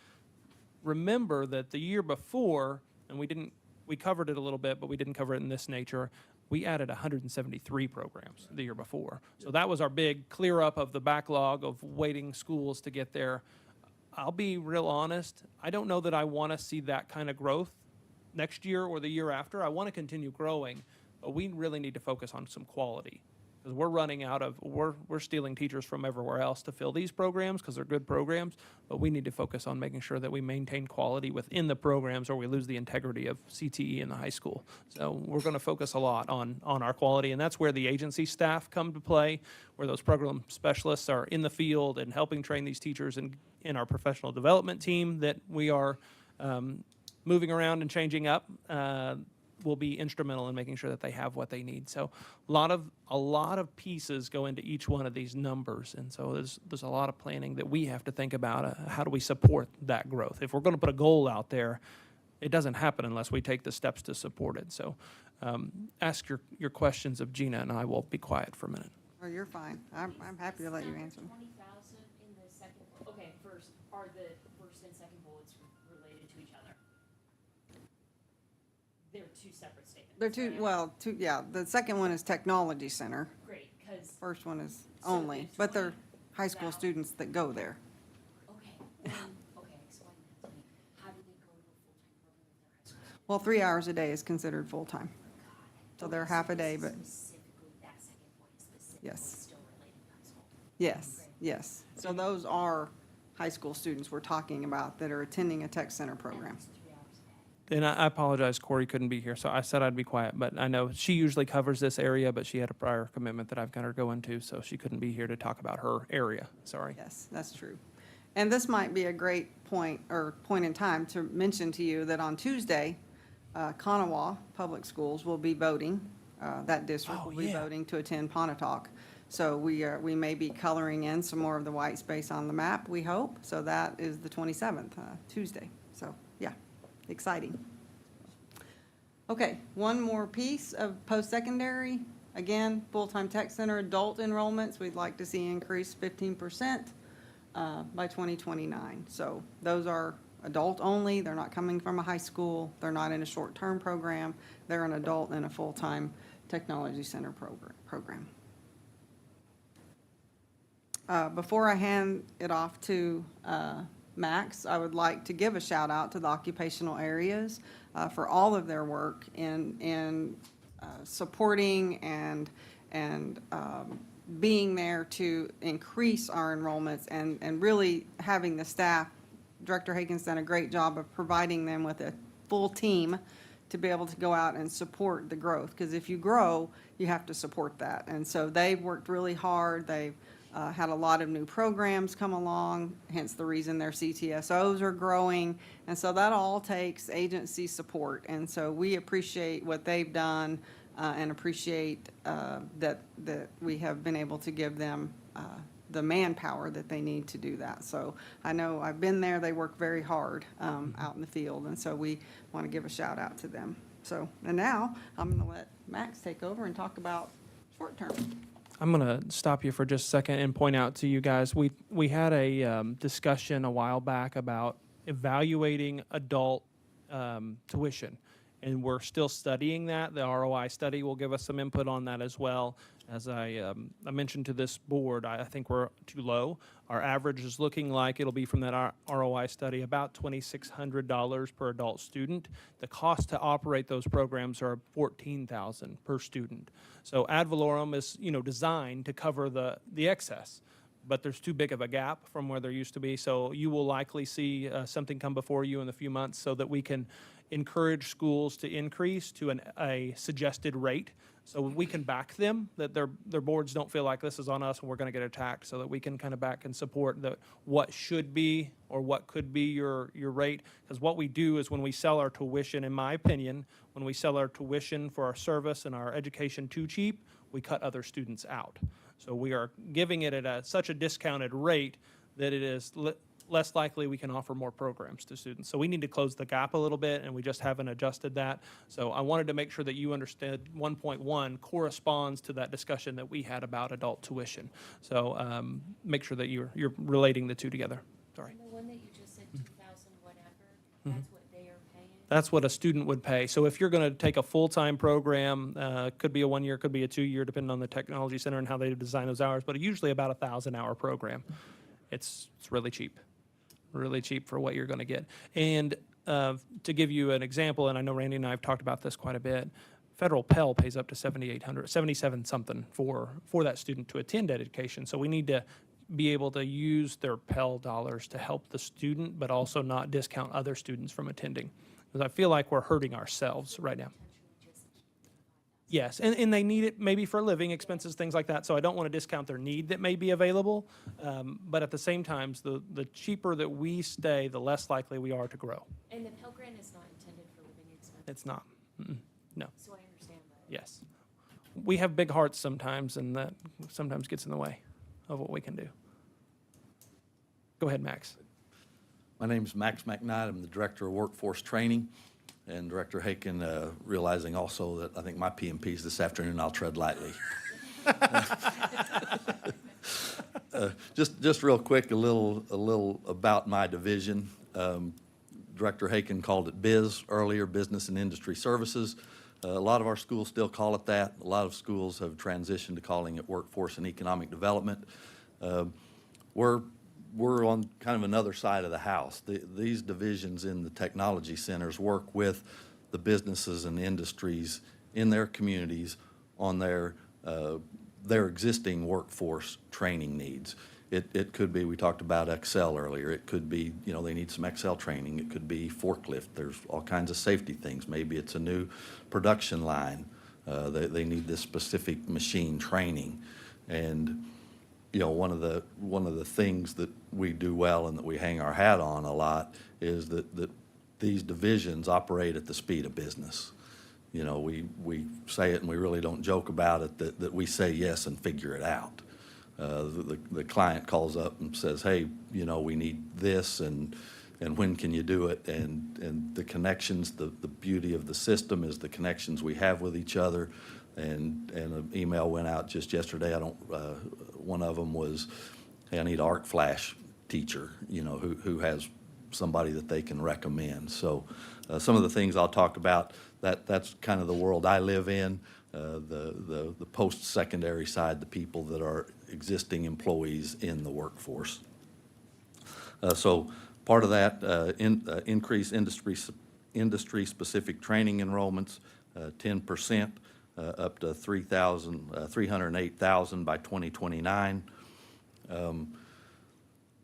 Remember that the year before, and we covered it a little bit, but we didn't cover it in this nature. We added 173 programs the year before. So that was our big clear up of the backlog of waiting schools to get there. I'll be real honest, I don't know that I want to see that kind of growth next year or the year after. I want to continue growing, but we really need to focus on some quality. Because we're running out of, we're stealing teachers from everywhere else to fill these programs because they're good programs, but we need to focus on making sure that we maintain quality within the programs or we lose the integrity of CTE in the high school. So we're going to focus a lot on our quality, and that's where the agency staff come to play, where those program specialists are in the field and helping train these teachers in our professional development team that we are moving around and changing up. Will be instrumental in making sure that they have what they need. So a lot of pieces go into each one of these numbers, and so there's a lot of planning that we have to think about. How do we support that growth? If we're going to put a goal out there, it doesn't happen unless we take the steps to support it. So ask your questions of Gina, and I will be quiet for a minute. Oh, you're fine. I'm happy to let you answer. 20,000 in the second, okay, first, are the first and second bullets related to each other? They're two separate statements. They're two, right? well, yeah, the second one is Technology Center. Great, because, First one is So only, it's but they're high school 20,000. students that go there. okay, okay, explain that to me. How do they go to a full-time program if they're high school? Well, 3 hours a day is considered full-time. So they're Okay, half a this day, is but specifically, that second point is specifically Yes. still related to high school. yes, yes. So those are high school students we're talking about that are attending a tech center program. It's 3 hours a day. And I apologize, Corey couldn't be here, so I said I'd be quiet, but I know she usually covers this area, but she had a prior commitment that I've got her going to, so she couldn't be here to talk about her area. Sorry. Yes, that's true. And this might be a great point in time to mention to you that on Tuesday, Kanawha Public Schools will be voting, that district Oh, will be yeah. voting to attend Pontotoc. So we may be coloring in some more of the white space on the map, we hope. So that is the 27th, Tuesday. So, yeah, exciting. Okay, one more piece of post-secondary. Again, full-time tech center adult enrollments, we'd like to see increase 15% by 2029. So those are adult only, they're not coming from a high school, they're not in a short-term program, they're an adult in a full-time technology center program. Before I hand it off to Max, I would like to give a shout out to the occupational areas for all of their work in supporting and being there to increase our enrollments and really having the staff. Director Hagan's done a great job of providing them with a full team to be able to go out and support the growth. Because if you grow, you have to support that. And so they've worked really hard. They've had a lot of new programs come along, hence the reason their CTSOs are growing. And so that all takes agency support. And so we appreciate what they've done and appreciate that we have been able to give them the manpower that they need to do that. So I know I've been there, they work very hard out in the field, and so we want to give a shout out to them. So, and now I'm going to let Max take over and talk about short term. I'm going to stop you for just a second and point out to you guys, we had a discussion a while back about evaluating adult tuition, and we're still studying that. The ROI study will give us some input on that as well. As I mentioned to this board, I think we're too low. Our average is looking like it'll be from that ROI study about $2,600 per adult student. The cost to operate those programs are $14,000 per student. So ad valorem is designed to cover the excess, but there's too big of a gap from where there used to be. So you will likely see something come before you in a few months so that we can encourage schools to increase to a suggested rate. So we can back them, that their boards don't feel like this is on us and we're going to get attacked, so that we can kind of back and support what should be or what could be your rate. Because what we do is when we sell our tuition, in my opinion, when we sell our tuition for our service and our education too cheap, we cut other students out. So we are giving it at such a discounted rate that it is less likely we can offer more programs to students. So we need to close the gap a little bit, and we just haven't adjusted that. So I wanted to make sure that you understood 1.1 corresponds to that discussion that we had about adult tuition. So make sure that you're relating the two together. Sorry. And the one that you just said, 2,000 whatever, that's what they are paying? That's what a student would pay. So if you're going to take a full-time program, could be a 1 year, could be a 2 year, depending on the technology center and how they design those hours, but usually about a 1,000-hour program. It's really cheap. really cheap for what you're going to get. And to give you an example, and I know Randy and I have talked about this quite a bit, federal Pell pays up to $7,800, 77 something for that student to attend education. So we need to be able to use their Pell dollars to help the student, but also not discount other students from attending. Because I feel like we're hurting ourselves right now. Yes, and they need it maybe for living expenses, things like that. So I don't want to discount their need that may be available. But at the same time, the cheaper that we stay, the less likely we are to grow. And the Pell Grant is not intended for living expenses? It's not. No. So I understand that. Yes. We have big hearts sometimes, and that sometimes gets in the way of what we can do. Go ahead, Max. My name is Max McKnight. I'm the Director of Workforce Training. And Director Haken, realizing also that I think my PMPs this afternoon, I'll tread lightly. Just real quick, a little about my division. Director Haken called it BIZ earlier, Business and Industry Services. A lot of our schools still call it that. A lot of schools have transitioned to calling it Workforce and Economic Development. We're on kind of another side of the house. These divisions in the technology centers work with the businesses and industries in their communities on their existing workforce training needs. It could be, we talked about Excel earlier. It could be, they need some Excel training. It could be forklift. There's all kinds of safety things. Maybe it's a new production line. They need this specific machine training. And one of the things that we do well and that we hang our hat on a lot is that these divisions operate at the speed of business. We say it and we really don't joke about it, that we say yes and figure it out. The client calls up and says, hey, we need this and when can you do it? And the connections, the beauty of the system is the connections we have with each other. And an email went out just yesterday. One of them was, hey, I need an ARC Flash teacher, who has somebody that they can recommend. So some of the things I'll talk about, that's kind of the world I live in, the post-secondary side, the people that are existing employees in the workforce. So part of that, increase industry-specific training enrollments, 10%. Up to 308,000 by 2029.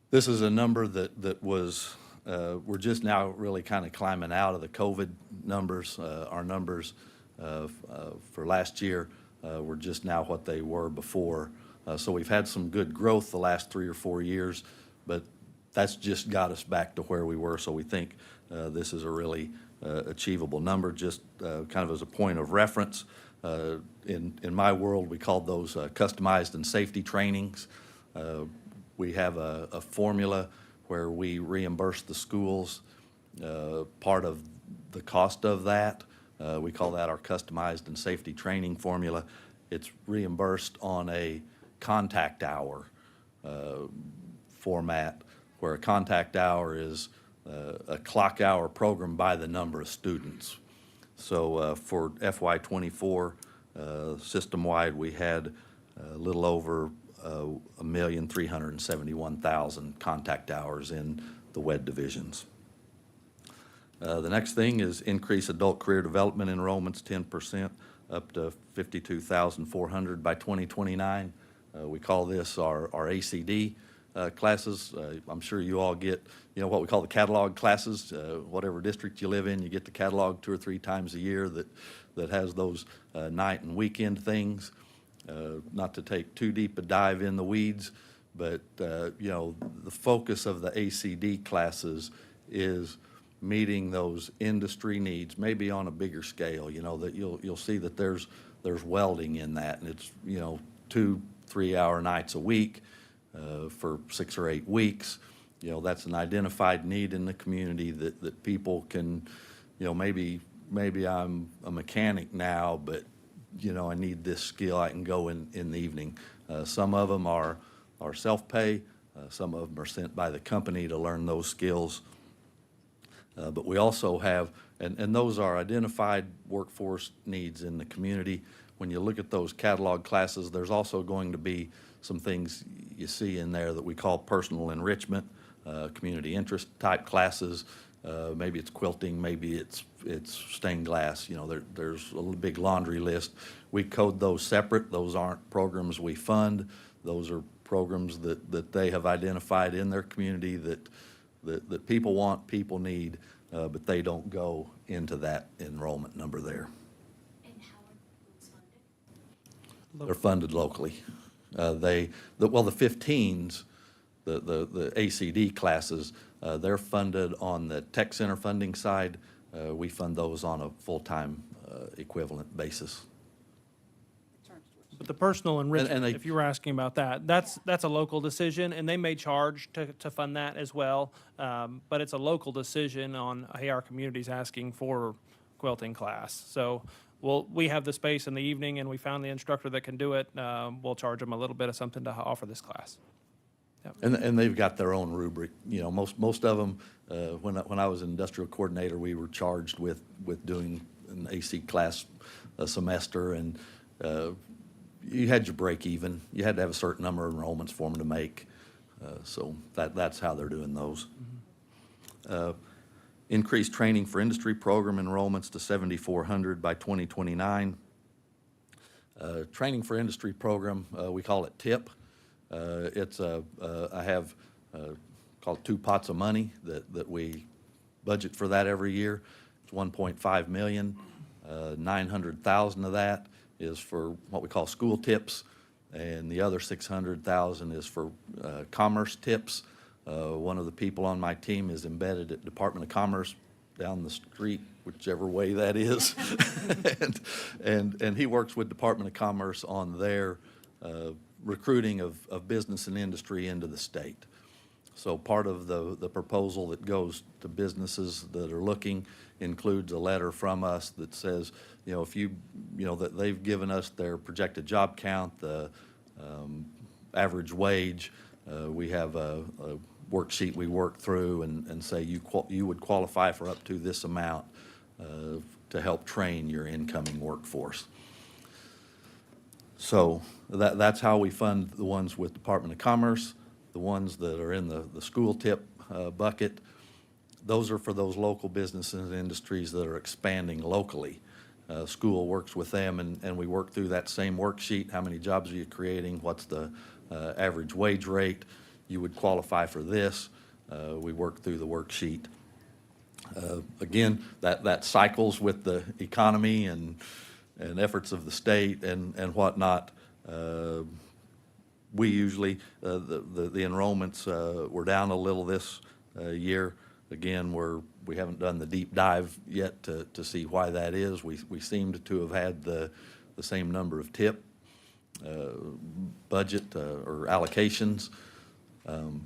This is a number that was, we're just now really kind of climbing out of the COVID numbers. Our numbers for last year were just now what they were before. So we've had some good growth the last 3 or 4 years, but that's just got us back to where we were. So we think this is a really achievable number. Just kind of as a point of reference, in my world, we called those customized and safety trainings. We have a formula where we reimburse the schools part of the cost of that. We call that our customized and safety training formula. It's reimbursed on a contact hour format, where a contact hour is a clock hour program by the number of students. So for FY24, system-wide, we had a little over 1,371,000 contact hours in the WED divisions. The next thing is increase adult career development enrollments 10%, up to 52,400 by 2029. We call this our ACD classes. I'm sure you all get, what we call the catalog classes. Whatever district you live in, you get the catalog 2 or 3 times a year that has those night and weekend things. Not to take too deep a dive in the weeds, but the focus of the ACD classes is meeting those industry needs, maybe on a bigger scale. That you'll see that there's welding in that, and it's 2-3 hour nights a week. For 6 or 8 weeks. That's an identified need in the community that people can, maybe I'm a mechanic now, but, I need this skill. I can go in the evening. Some of them are self-pay. Some of them are sent by the company to learn those skills. But we also have, and those are identified workforce needs in the community. When you look at those catalog classes, there's also going to be some things you see in there that we call personal enrichment. community interest type classes. Maybe it's quilting, maybe it's stained glass. You know, there's a big laundry list. We code those separate. Those aren't programs we fund. Those are programs that they have identified in their community that people want, people need, but they don't go into that enrollment number there. And how are those funded? They're funded locally. The 15s, the ACD classes, they're funded on the tech center funding side. We fund those on a full-time equivalent basis. But the personal enrichment, and they- if you were asking about that, that's a local decision, and they may charge to fund that as well. But it's a local decision on, hey, our community's asking for quilting class. So we have the space in the evening, and we found the instructor that can do it. We'll charge them a little bit of something to offer this class. And they've got their own rubric. You know, most of them, when I was an industrial coordinator, we were charged with doing an AC class a semester, and you had your break even. You had to have a certain number of enrollments for them to make. So that's how they're doing those. Increased training for industry program enrollments to 7,400 by 2029. Training for industry program, we call it TIP. I have called 2 pots of money that we budget for that every year. It's 1.5 million. 900,000 of that is for what we call school tips, and the other 600,000 is for commerce tips. One of the people on my team is embedded at Department of Commerce down the street, whichever way that is, and he works with Department of Commerce on their recruiting of business and industry into the state. So part of the proposal that goes to businesses that are looking includes a letter from us that says, you know, that they've given us their projected job count, the average wage. We have a worksheet we work through and say you would qualify for up to this amount to help train your incoming workforce. So that's how we fund the ones with Department of Commerce. The ones that are in the school tip bucket, those are for those local businesses and industries that are expanding locally. School works with them, and we work through that same worksheet. How many jobs are you creating? What's the average wage rate? You would qualify for this. We work through the worksheet. Again, that cycles with the economy and efforts of the state and whatnot. We usually, the enrollments were down a little this year. Again, we haven't done the deep dive yet to see why that is. We seem to have had the same number of tip budget or allocations. You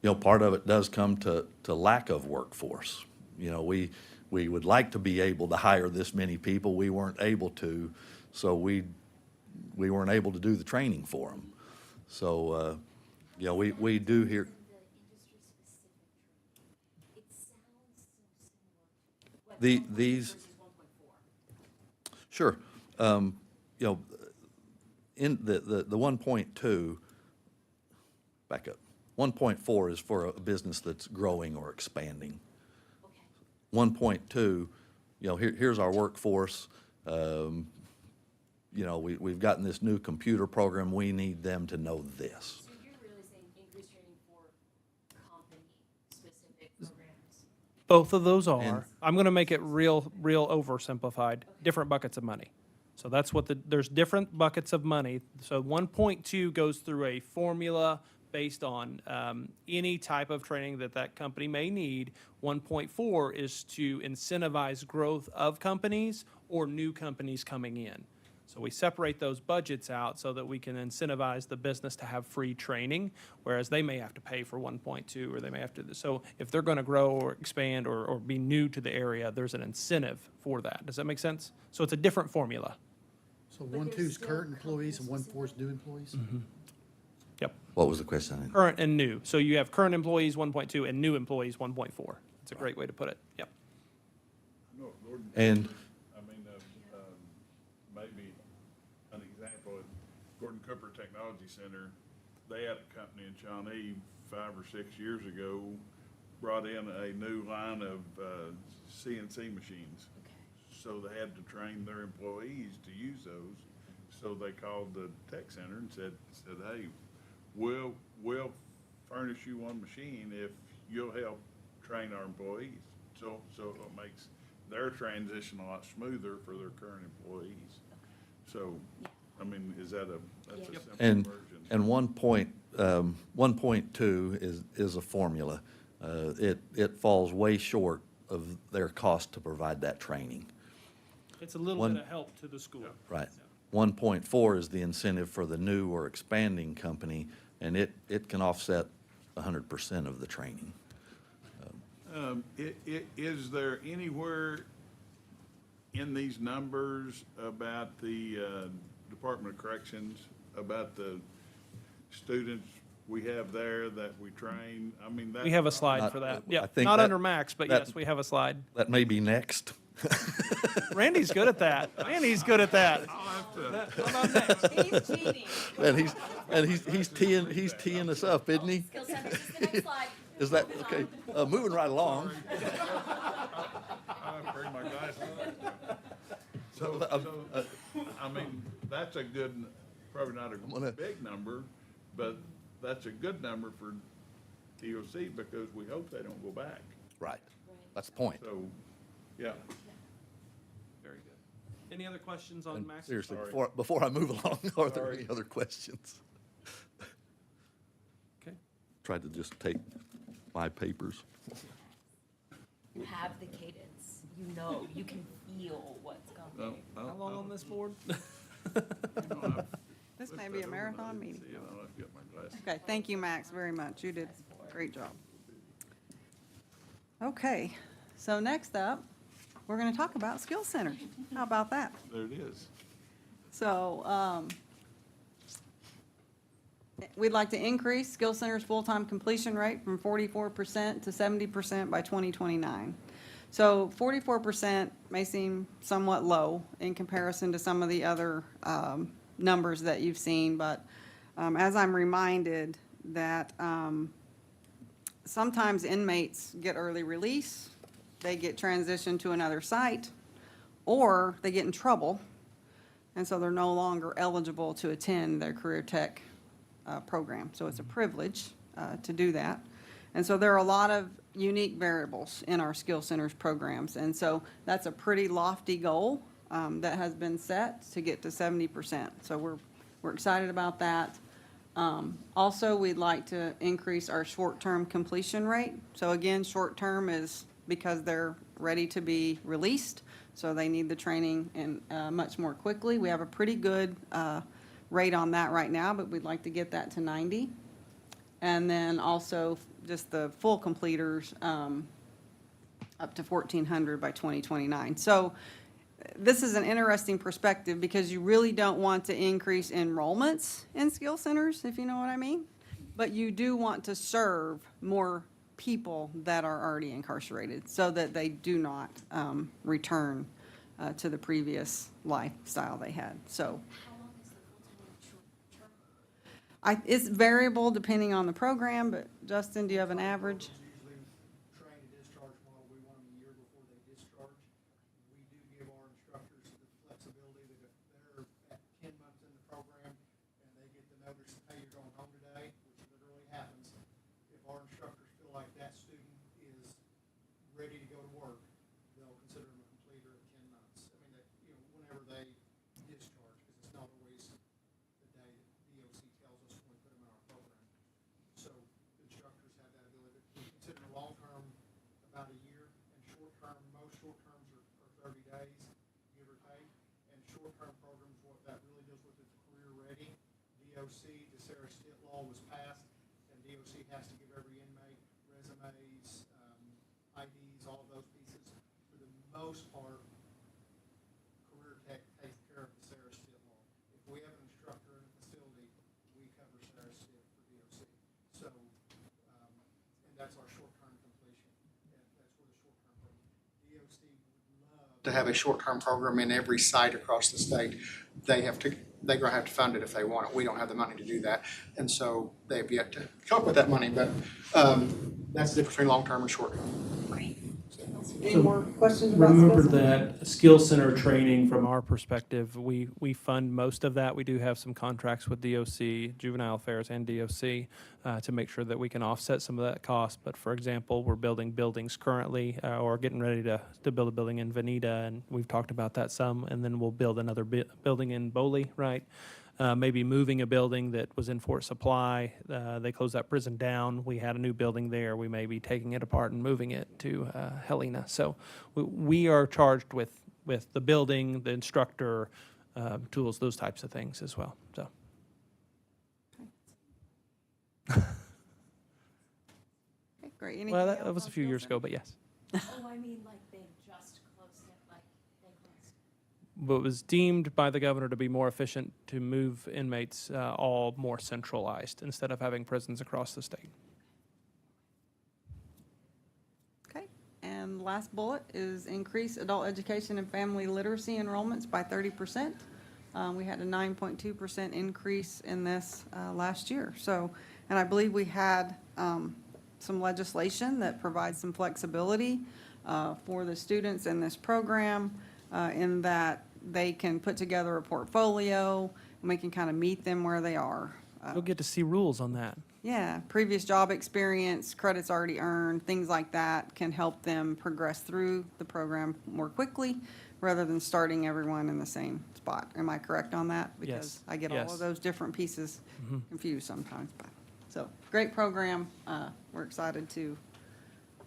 know, part of it does come to lack of workforce. You know, we would like to be able to hire this many people. We weren't able to, so we weren't able to do the training for them. So, you know, we do here. These. Sure. You know, in the 1.2, back up. 1.4 is for a business that's growing or expanding. 1.2, you know, here's our workforce. You know, we've gotten this new computer program. We need them to know this. So you're really saying increased training for company-specific programs? Both of those are. And- I'm going to make it real oversimplified. Different buckets of money. So that's what there's different buckets of money. So 1.2 goes through a formula based on any type of training that company may need. 1.4 is to incentivize growth of companies or new companies coming in. So we separate those budgets out so that we can incentivize the business to have free training, whereas they may have to pay for 1.2 or they may have to. So if they're going to grow or expand or be new to the area, there's an incentive for that. Does that make sense? So it's a different formula. So 1.2 is current employees and 1.4 is new employees? Yep. What was the question? Current and new. So you have current employees 1.2 and new employees 1.4. It's a great way to put it. Yep. No, Gordon. And I mean, maybe an example, at Gordon Cooper Technology Center, they had a company in Shawnee 5 or 6 years ago, brought in a new line of CNC machines. So they had to train their employees to use those. So they called the tech center and said, hey, we'll furnish you one machine if you'll help train our employees. So it makes their transition a lot smoother for their current employees. So, I mean, that's a simple And, version. and 1.2 is a formula. It falls way short of their cost to provide that training. It's a little bit of help to the school. Right. 1.4 is the incentive for the new or expanding company, and it can offset 100% of the training. Is there anywhere in these numbers about the Department of Corrections, about the students we have there that we train? I mean, that. We have a slide for that. I Yeah, think not that- under max, but that- yes, we have a slide. That may be next. Randy's good at that. Randy's good at that. I'll have to. How about next? He's cheating. And he's teeing us up, isn't he? Skill Center is the next slide. Is that, okay, moving right along. I bring my glasses. So, I mean, that's a good, probably not a gonna- big number, but that's a good number for DOC because we hope they don't go back. Right, that's the point. So, yeah. Very good. Any other questions on And max? seriously, Sorry. before I move along, are there Sorry. any other questions? Okay. Tried to just take my papers. You have the cadence. You know, you can feel what's coming. How long on this board? This may be a marathon meeting. See, I'll have to get my glasses. Okay, thank you, Max, very much. You did a great job. Okay, so next up, we're going to talk about skill centers. How about that? There it is. So, we'd like to increase skill centers' full-time completion rate from 44% to 70% by 2029. So 44% may seem somewhat low in comparison to some of the other numbers that you've seen, but as I'm reminded that sometimes inmates get early release, they get transitioned to another site, or they get in trouble, and so they're no longer eligible to attend their CareerTech program. So it's a privilege to do that. And so there are a lot of unique variables in our skill centers programs. And so that's a pretty lofty goal that has been set to get to 70%. So we're excited about that. Also, we'd like to increase our short-term completion rate. So again, short-term is because they're ready to be released, so they need the training in much more quickly. We have a pretty good rate on that right now, but we'd like to get that to 90. And then also just the full completers up to 1,400 by 2029. So this is an interesting perspective because you really don't want to increase enrollments in skill centers, if you know what I mean. But you do want to serve more people that are already incarcerated so that they do not return to the previous lifestyle they had. So How long is the full-time short term? it's variable depending on the program, but Justin, do you have an average? Usually train to discharge model, we want them a year before they discharge. We do give our instructors the flexibility that if they're at 10 months in the program and they get the notice, hey, you're going home today, which literally happens, if our instructors feel like that student is ready to go to work, they'll consider them a completer at 10 months. I mean, that, you know, whenever they discharge, because it's not always the day that DOC tells us when we put them in our program. So the instructors have that ability. We consider long-term about a year, and short-term, most short-terms are 30 days, give or take. And short-term programs, what that really deals with is career-ready. DOC, the Sarah Stitt law was passed, and DOC has to give every inmate resumes, IDs, all of those pieces. For the most part, CareerTech takes care of the Sarah Stitt law. If we have an instructor in a facility, we cover Sarah Stitt for DOC. So, and that's our short-term completion. That's where the short-term program. DOC would love to have a short-term program in every site across the state. They have to they're going to have to fund it if they want it. We don't have the money to do that. And so they've yet to come up with that money, but that's the difference between long-term and short-term. Any more questions about Remember skills? that skill center training, from our perspective, we fund most of that. We do have some contracts with DOC, Juvenile Affairs and DOC, to make sure that we can offset some of that cost. But for example, we're building buildings currently, or getting ready to build a building in Veneta, and we've talked about that some, and then we'll build another building in Boley, right? Maybe moving a building that was in Fort Supply. They closed that prison down. We had a new building there. We may be taking it apart and moving it to Helena. So we are charged with the building, the instructor, tools, those types of things as well. So. Okay, great. Anything Well, else that was on a few skill years center? ago, but yes. Oh, I mean, like, they just closed it, like, they closed. But it was deemed by the governor to be more efficient to move inmates all more centralized instead of having prisons across the state. Okay, and last bullet is increase adult education and family literacy enrollments by 30%. We had a 9.2% increase in this last year. So, and I believe we had some legislation that provides some flexibility for the students in this program, in that they can put together a portfolio, and we can kind of meet them where they are. You'll get to see rules on that. Yeah, previous job experience, credits already earned, things like that can help them progress through the program more quickly rather than starting everyone in the same spot. Am I correct on that? Yes, Because I get all yes. of those different pieces confused sometimes. But so, great program. We're excited to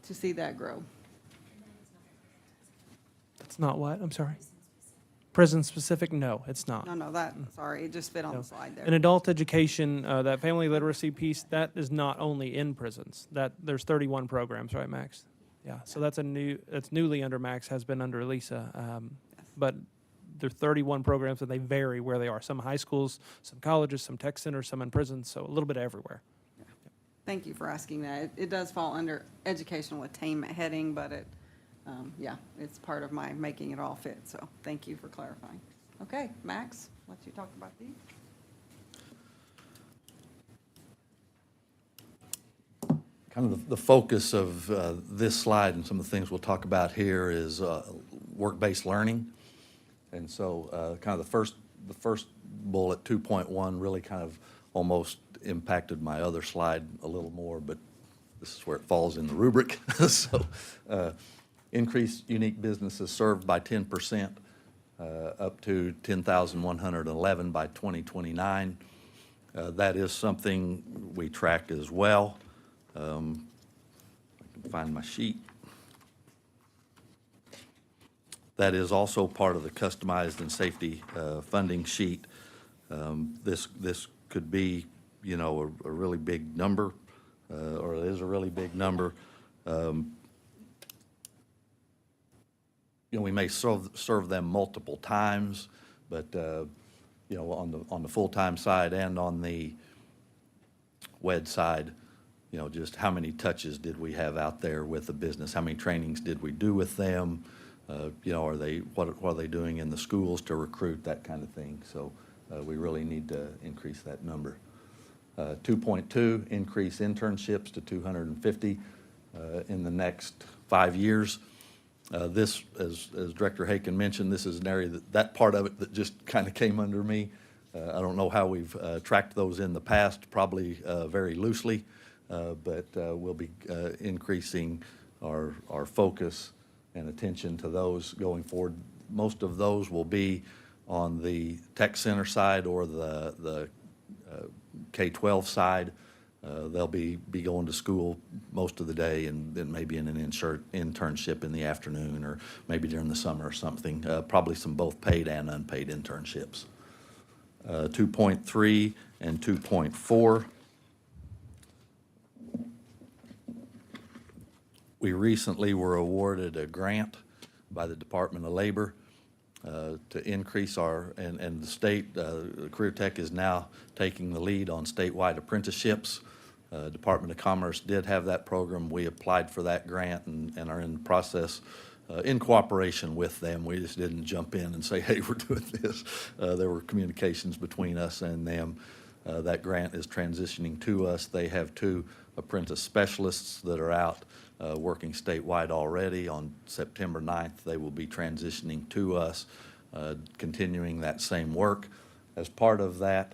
see that grow. That's not what? I'm sorry. Prison specific? No, it's not. No, that, sorry, it just fit on No. the slide In there. adult education, that family literacy piece, that is not only in prisons. There's 31 programs, right, Max? Yeah, so that's newly under Max, has been under Lisa. But there are 31 programs, and they vary where they are. Some high schools, some colleges, some tech centers, some in prisons, so a little bit everywhere. Thank you for asking that. It does fall under educational attainment heading, but yeah, it's part of my making it all fit, so thank you for clarifying. Okay, Max, let you talk about these. Kind of the focus of this slide and some of the things we'll talk about here is work-based learning. And so kind of the first bullet, 2.1, really kind of almost impacted my other slide a little more, but this is where it falls in the rubric. So increase unique businesses served by 10%, up to 10,111 by 2029. That is something we track as well. I can find my sheet. That is also part of the customized and safety funding sheet. This could be, you know, a really big number, or it is a really big number. You know, we may serve them multiple times, but you know, on the full-time side and on the WED side, you know, just how many touches did we have out there with the business? How many trainings did we do with them? You know, what are they doing in the schools to recruit, that kind of thing? So we really need to increase that number. 2.2, increase internships to 250 in the next 5 years. This, as Director Haken mentioned, this is an area that part of it that just kind of came under me. I don't know how we've tracked those in the past, probably very loosely, but we'll be increasing our focus and attention to those going forward. Most of those will be on the tech center side or the K-12 side. They'll be going to school most of the day and then maybe in an internship in the afternoon or maybe during the summer or something. Probably some both paid and unpaid internships. 2.3 and 2.4. We recently were awarded a grant by the Department of Labor to increase and the state, CareerTech is now taking the lead on statewide apprenticeships. Department of Commerce did have that program. We applied for that grant and are in the process in cooperation with them. We just didn't jump in and say, hey, we're doing this. There were communications between us and them. That grant is transitioning to us. They have 2 apprentice specialists that are out working statewide already. On September 9th, they will be transitioning to us, continuing that same work. As part of that,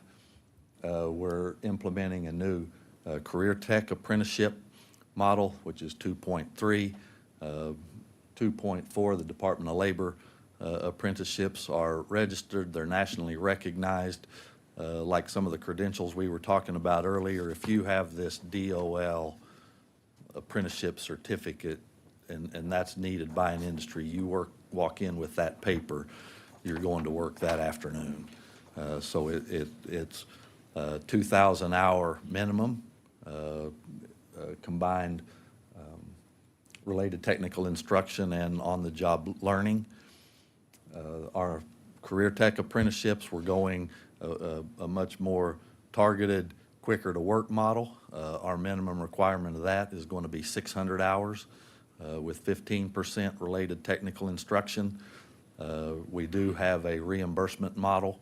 we're implementing a new CareerTech apprenticeship model, which is 2.3. 2.4, the Department of Labor apprenticeships are registered. They're nationally recognized. Like some of the credentials we were talking about earlier, if you have this DOL apprenticeship certificate, and that's needed by an industry, you walk in with that paper, you're going to work that afternoon. So it's 2,000 hour minimum, combined related technical instruction and on-the-job learning. Our CareerTech apprenticeships, we're going a much more targeted, quicker-to-work model. Our minimum requirement of that is going to be 600 hours with 15% related technical instruction. We do have a reimbursement model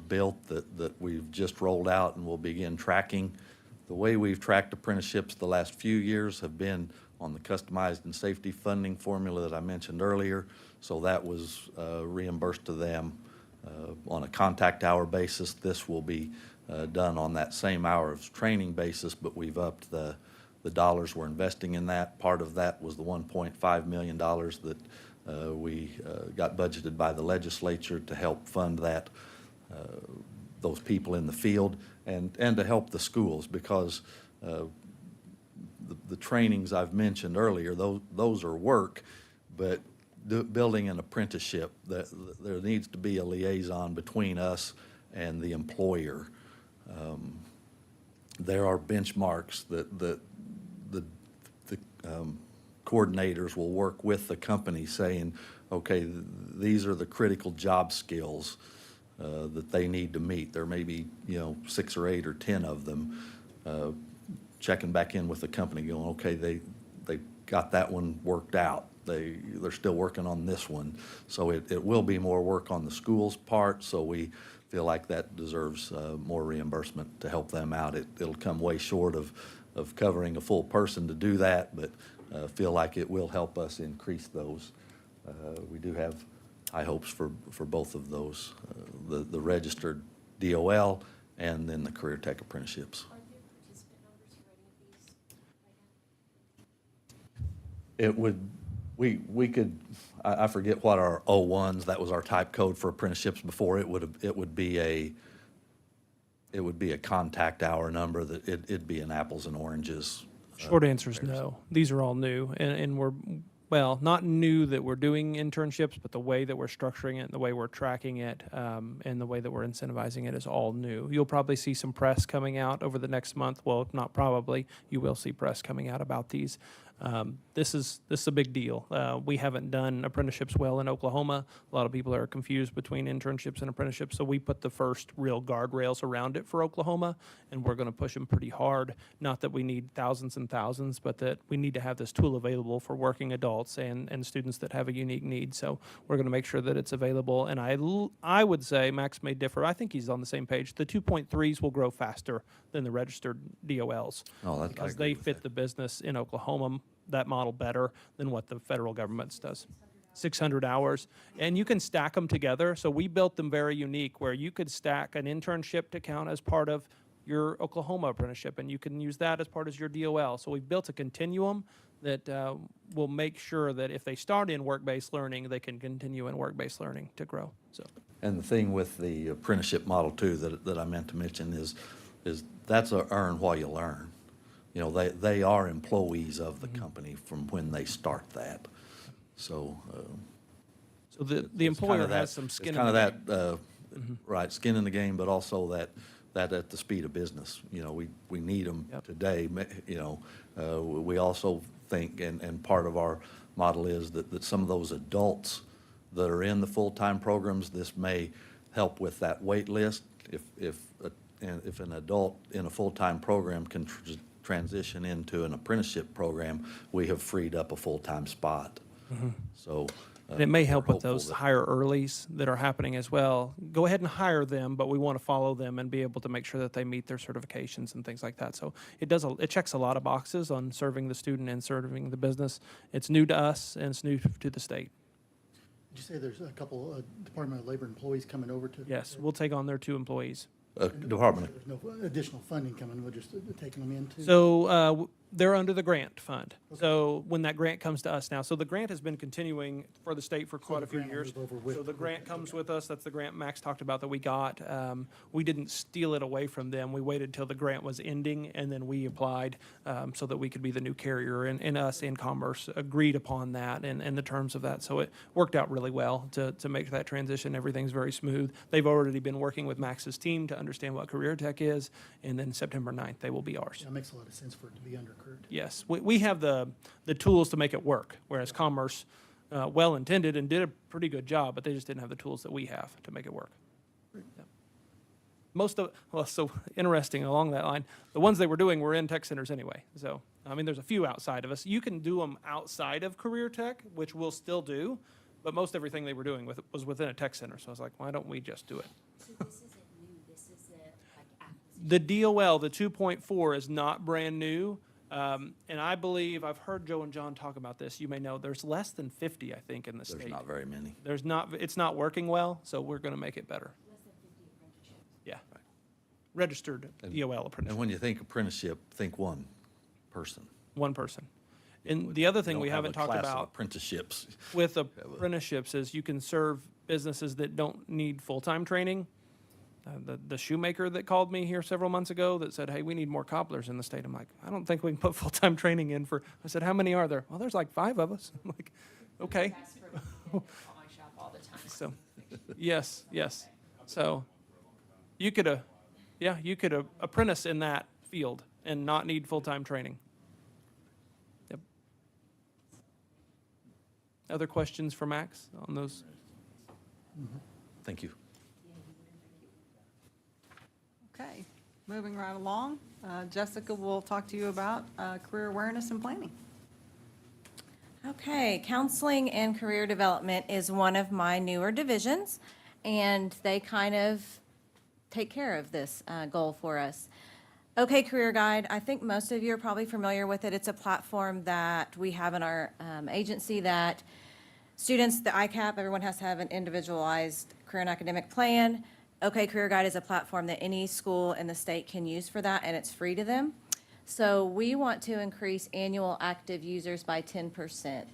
built that we've just rolled out and will begin tracking. The way we've tracked apprenticeships the last few years have been on the customized and safety funding formula that I mentioned earlier. So that was reimbursed to them on a contact hour basis. This will be done on that same hour of training basis, but we've upped the dollars we're investing in that. Part of that was the $1.5 million that we got budgeted by the legislature to help fund that, those people in the field, and to help the schools, because the trainings I've mentioned earlier, those are work, but building an apprenticeship, there needs to be a liaison between us and the employer. There are benchmarks that the coordinators will work with the company saying, okay, these are the critical job skills that they need to meet. There may be 6 or 8 or 10 of them. Checking back in with the company going, okay, they got that one worked out. They're still working on this one. So it will be more work on the school's part, so we feel like that deserves more reimbursement to help them out. It'll come way short of covering a full person to do that, but feel like it will help us increase those. We do have high hopes for both of those, the registered DOL and then the CareerTech apprenticeships. It would, we could, I forget what our O1s, that was our type code for apprenticeships before. It would be a contact hour number, that it'd be an apples and oranges. Short answer is no. These are all new, and we're, well, not new that we're doing internships, but the way that we're structuring it, the way we're tracking it, and the way that we're incentivizing it is all new. You'll probably see some press coming out over the next month. Well, not probably. You will see press coming out about these. This is a big deal. We haven't done apprenticeships well in Oklahoma. A lot of people are confused between internships and apprenticeships, so we put the first real guardrails around it for Oklahoma, and we're going to push them pretty hard. Not that we need thousands and thousands, but that we need to have this tool available for working adults and students that have a unique need. So we're going to make sure that it's available. And I would say, Max may differ, I think he's on the same page. The 2.3s will grow faster than the registered DOLs because they fit the business in Oklahoma, that model, better than what the federal government does. 600 hours, and you can stack them together. So we built them very unique, where you could stack an internship to count as part of your Oklahoma apprenticeship, and you can use that as part of your DOL. So we've built a continuum that will make sure that if they start in work-based learning, they can continue in work-based learning to grow. So. And the thing with the apprenticeship model too that I meant to mention is that's a earn while you learn. You know, they are employees of the company from when they start that. So. So the employer has some skin in the game. It's kind of that, right, skin in the game, but also that at the speed of business. You know, we need them today. You know, we also think, and part of our model is that some of those adults that are in the full-time programs, this may help with that wait list. If an adult in a full-time program can transition into an apprenticeship program, we have freed up a full-time spot. So. And it may we're help with hopeful those that- higher earlies that are happening as well. Go ahead and hire them, but we want to follow them and be able to make sure that they meet their certifications and things like that. So it checks a lot of boxes on serving the student and serving the business. It's new to us and it's new to the state. Did you say there's a couple Department of Labor employees coming over to? Yes, we'll take on their 2 employees. Department, There's no additional funding coming, we're just taking them in too? So they're under the grant fund. So when that grant comes to us now, so the grant has been continuing for the state for quite the a few grant will years. move over with- So the grant comes with us. That's the grant Max talked about that we got. We didn't steal it away from them. We waited till the grant was ending and then we applied so that we could be the new carrier. And us in Commerce agreed upon that and the terms of that. So it worked out really well to make that transition. Everything's very smooth. They've already been working with Max's team to understand what CareerTech is. And then September 9th, they will be ours. Yeah, it makes a lot of sense for it to be under CareerTech. Yes, we have the tools to make it work, whereas Commerce, well-intended and did a pretty good job, but they just didn't have the tools that we have to make it work. Yeah. So interesting along that line, the ones they were doing were in tech centers anyway. So, I mean, there's a few outside of us. You can do them outside of CareerTech, which we'll still do, but most everything they were doing was within a tech center. So I was like, why don't we just do it? So this isn't new, this is acquisition. The DOL, the 2.4 is not brand new. And I believe, I've heard Joe and John talk about this, you may know, there's less than 50, I think, in the state. there's not very many. It's not working well, so we're gonna make it better. Less than 50 apprenticeships. Yeah. Registered DOL apprenticeship, And when you think apprenticeship, think one person. one person. And the other thing You we don't have haven't a talked class of about apprenticeships. with apprenticeships is you can serve businesses that don't need full-time training. The shoemaker that called me here several months ago that said, hey, we need more cobblers in the state. I'm like, I don't think we can put full-time training in for, I said, how many are there? Well, there's like 5 of us. I'm like, okay. Ask for people at my shop all the time. So, yes. So you could, apprentice in that field and not need full-time training. Yep. Other questions for Max on those? Thank you. Okay, moving right along. Jessica will talk to you about career awareness and planning. Okay, counseling and career development is one of my newer divisions, and they kind of take care of this goal for us. Okay, Career Guide, I think most of you are probably familiar with it. It's a platform that we have in our agency that students, the ICAP, everyone has to have an individualized career and academic plan. Okay, Career Guide is a platform that any school in the state can use for that, and it's free to them. So we want to increase annual active users by 10%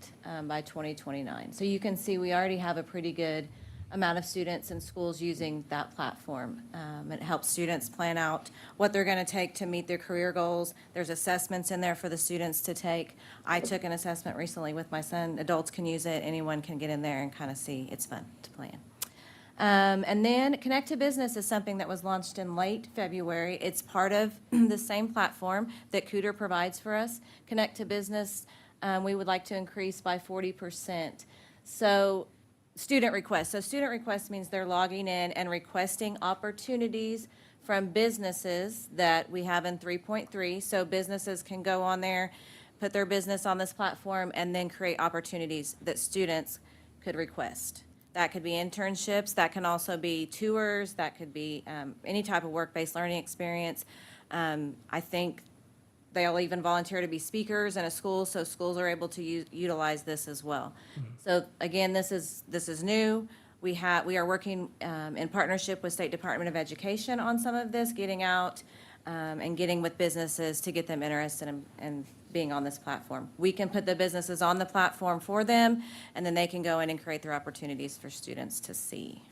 by 2029. So you can see we already have a pretty good amount of students in schools using that platform. It helps students plan out what they're going to take to meet their career goals. There's assessments in there for the students to take. I took an assessment recently with my son. Adults can use it. Anyone can get in there and kind of see. It's fun to plan. And then Connect to Business is something that was launched in late February. It's part of the same platform that Cooter provides for us. Connect to Business, we would like to increase by 40%. So student requests. So student requests means they're logging in and requesting opportunities from businesses that we have in 3.3. So businesses can go on there, put their business on this platform, and then create opportunities that students could request. That could be internships, that can also be tours, that could be any type of work-based learning experience. I think they'll even volunteer to be speakers in a school, so schools are able to utilize this as well. So again, this is new. We are working in partnership with State Department of Education on some of this, getting out and getting with businesses to get them interested in being on this platform. We can put the businesses on the platform for them, and then they can go in and create their opportunities for students to see.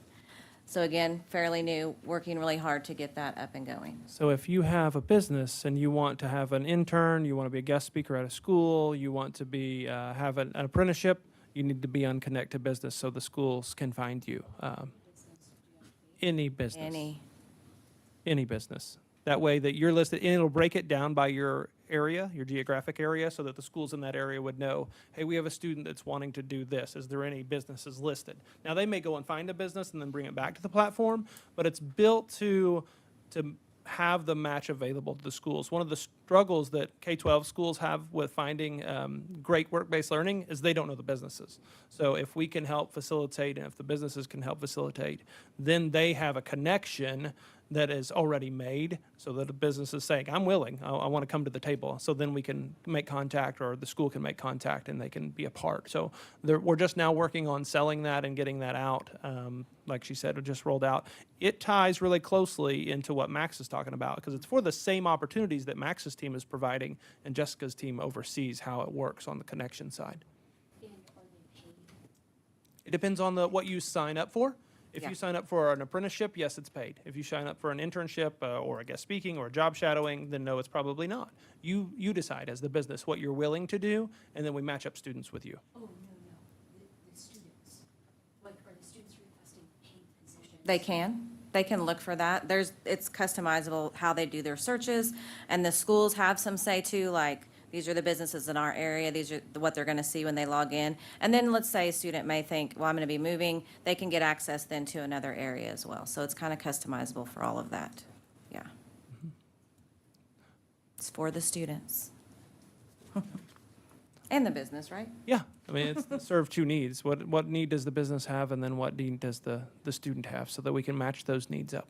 So again, fairly new, working really hard to get that up and going. So if you have a business and you want to have an intern, you want to be a guest speaker at a school, you want to be have an apprenticeship, you need to be on Connect to Business so the schools can find you. Any business. Any business. That way that you're listed, and it'll break it down by your area, your geographic area, so that the schools in that area would know, hey, we have a student that's wanting to do this. Is there any businesses listed? Now, they may go and find a business and then bring it back to the platform, but it's built to have the match available to the schools. One of the struggles that K-12 schools have with finding great work-based learning is they don't know the businesses. So if we can help facilitate, and if the businesses can help facilitate, then they have a connection that is already made, so that the business is saying, I'm willing, I want to come to the table. So then we can make contact, or the school can make contact, and they can be a part. So we're just now working on selling that and getting that out. Like she said, it just rolled out. It ties really closely into what Max is talking about, because it's for the same opportunities that Max's team is providing, and Jessica's team oversees how it works on the connection side. It depends on what you sign up for. If Yeah. you sign up for an apprenticeship, yes, it's paid. If you sign up for an internship or a guest speaking or a job shadowing, then no, it's probably not. You decide as the business what you're willing to do, and then we match up students with you. Oh, no, the students, like, are the students requesting paid positions? They can look for that. It's customizable how they do their searches, and the schools have some say too, like, these are the businesses in our area, these are what they're gonna see when they log in. And then let's say a student may think, well, I'm gonna be moving, they can get access then to another area as well. So it's kind of customizable for all of that, yeah. It's for the students. And the business, right? Yeah, I mean, it's serve two needs. What need does the business have, and then what need does the student have, so that we can match those needs up.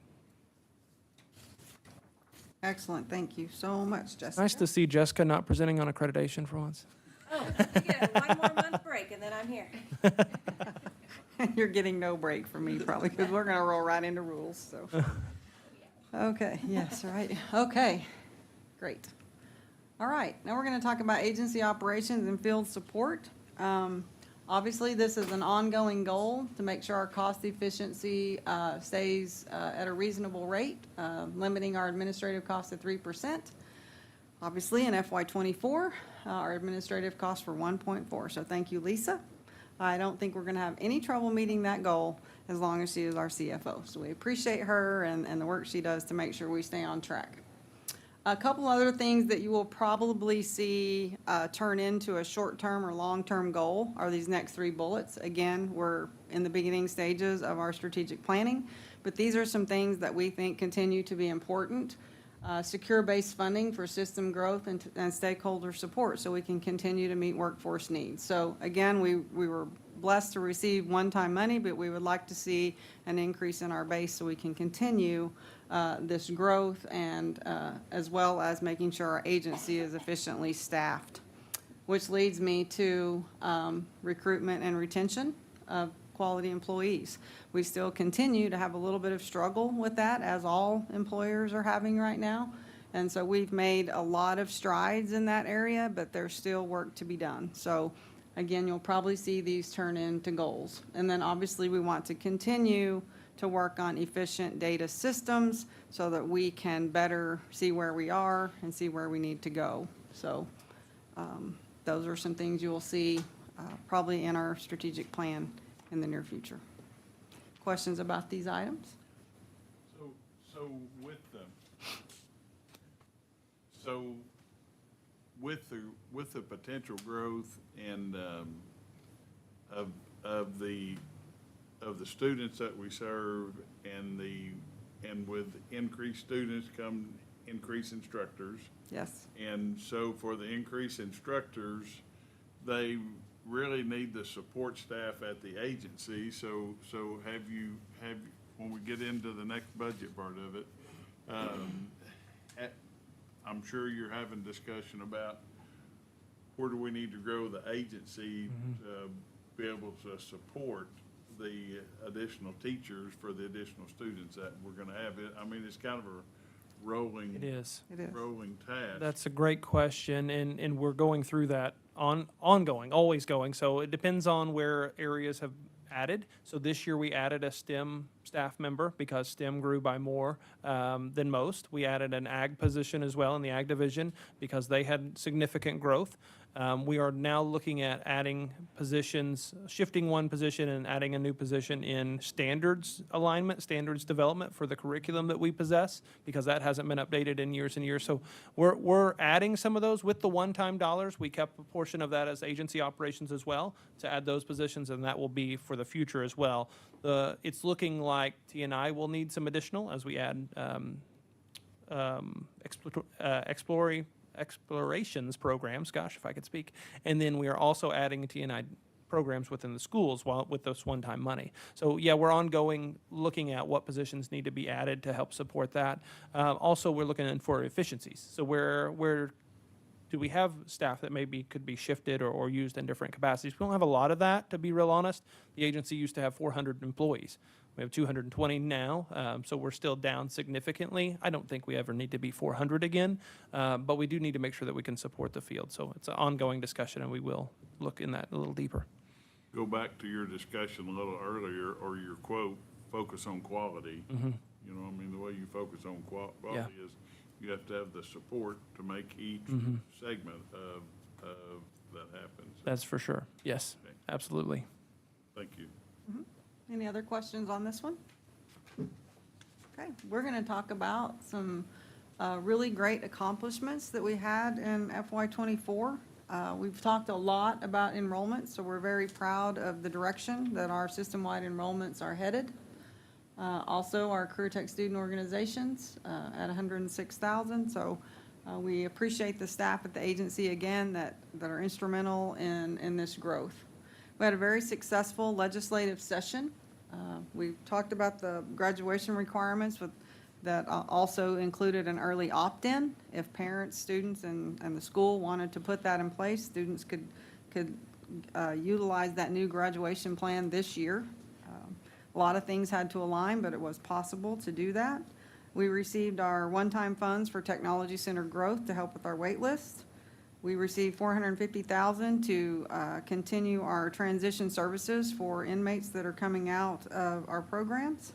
Excellent, thank you so much, Jessica. Nice to see Jessica not presenting on accreditation for once. Oh, you get a one more month break and then I'm here. You're getting no break from me probably, because we're gonna roll right into rules, so. Okay, yes, right, okay, great. All right, now we're gonna talk about agency operations and field support. Obviously, this is an ongoing goal to make sure our cost efficiency stays at a reasonable rate, limiting our administrative costs to 3%. Obviously, in FY '24, our administrative costs were 1.4, so thank you, Lisa. I don't think we're gonna have any trouble meeting that goal as long as she is our CFO. So we appreciate her and the work she does to make sure we stay on track. A couple other things that you will probably see turn into a short-term or long-term goal are these next three bullets. Again, we're in the beginning stages of our strategic planning, but these are some things that we think continue to be important. Secure base funding for system growth and stakeholder support, so we can continue to meet workforce needs. So again, we were blessed to receive one-time money, but we would like to see an increase in our base so we can continue this growth, and as well as making sure our agency is efficiently staffed. Which leads me to recruitment and retention of quality employees. We still continue to have a little bit of struggle with that, as all employers are having right now. And so we've made a lot of strides in that area, but there's still work to be done. So again, you'll probably see these turn into goals. And then obviously we want to continue to work on efficient data systems so that we can better see where we are and see where we need to go. So those are some things you will see probably in our strategic plan in the near future. Questions about these items? So with the potential growth and of the students that we serve, and with increased students come increased instructors. Yes. And so for the increased instructors, they really need the support staff at the agency. So when we get into the next budget part of it, I'm sure you're having discussion about where do we need to grow the agency to be able to support the additional teachers for the additional students that we're gonna have. I mean, it's kind of a rolling. It is. Rolling task. That's a great question, and we're going through that ongoing, always going. So it depends on where areas have added. So this year we added a STEM staff member because STEM grew by more than most. We added an ag position as well in the ag division because they had significant growth. We are now looking at adding positions, shifting one position and adding a new position in standards alignment, standards development for the curriculum that we possess, because that hasn't been updated in years and years. So we're adding some of those with the one-time dollars. We kept a portion of that as agency operations as well to add those positions, and that will be for the future as well. It's looking like T&I will need some additional as we add explorations programs, gosh, if I could speak. And then we are also adding T&I programs within the schools with this one-time money. So yeah, we're ongoing, looking at what positions need to be added to help support that. Also, we're looking for efficiencies. So where do we have staff that maybe could be shifted or used in different capacities? We don't have a lot of that, to be real honest. The agency used to have 400 employees. We have 220 now, so we're still down significantly. I don't think we ever need to be 400 again, but we do need to make sure that we can support the field. So it's an ongoing discussion, and we will look in that a little deeper. Go back to your discussion a little earlier, or your quote, focus on quality. Mm-hmm. You know, I mean, the way you focus on quality is you have to have the support to make each Mm-hmm. segment of that happens. That's for sure. Yes, Okay. absolutely. Thank you. Any other questions on this one? Okay, we're going to talk about some really great accomplishments that we had in FY '24. We've talked a lot about enrollment, so we're very proud of the direction that our system-wide enrollments are headed. Also, our CareerTech student organizations at 106,000. So we appreciate the staff at the agency again that are instrumental in this growth. We had a very successful legislative session. We talked about the graduation requirements that also included an early opt-in. If parents, students, and the school wanted to put that in place, students could utilize that new graduation plan this year. A lot of things had to align, but it was possible to do that. We received our one-time funds for technology center growth to help with our wait list. We received $450,000 to continue our transition services for inmates that are coming out of our programs.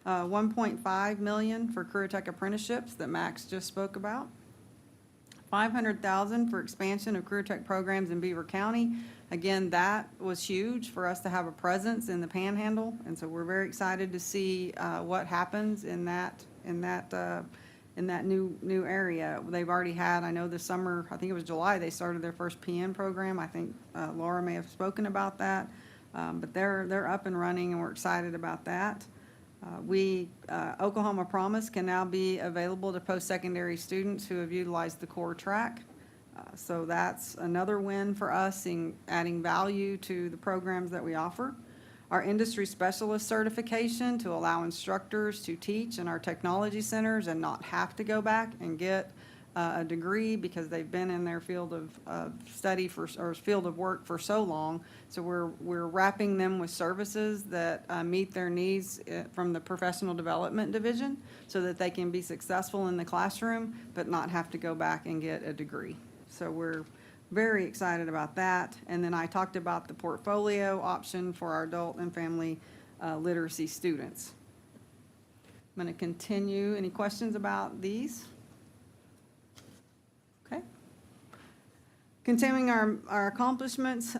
$1.5 million for CareerTech apprenticeships that Max just spoke about. $500,000 for expansion of CareerTech programs in Beaver County. Again, that was huge for us to have a presence in the Panhandle, and so we're very excited to see what happens in that new area. They've already had, I know this summer, I think it was July, they started their first PN program. I think Laura may have spoken about that, but they're up and running, and we're excited about that. Oklahoma Promise can now be available to post-secondary students who have utilized the core track. So that's another win for us in adding value to the programs that we offer. Our industry specialist certification to allow instructors to teach in our technology centers and not have to go back and get a degree because they've been in their field of study or field of work for so long. So we're wrapping them with services that meet their needs from the professional development division so that they can be successful in the classroom but not have to go back and get a degree. So we're very excited about that. And then I talked about the portfolio option for our adult and family literacy students. I'm going to continue. Any questions about these? Okay. Continuing our accomplishments,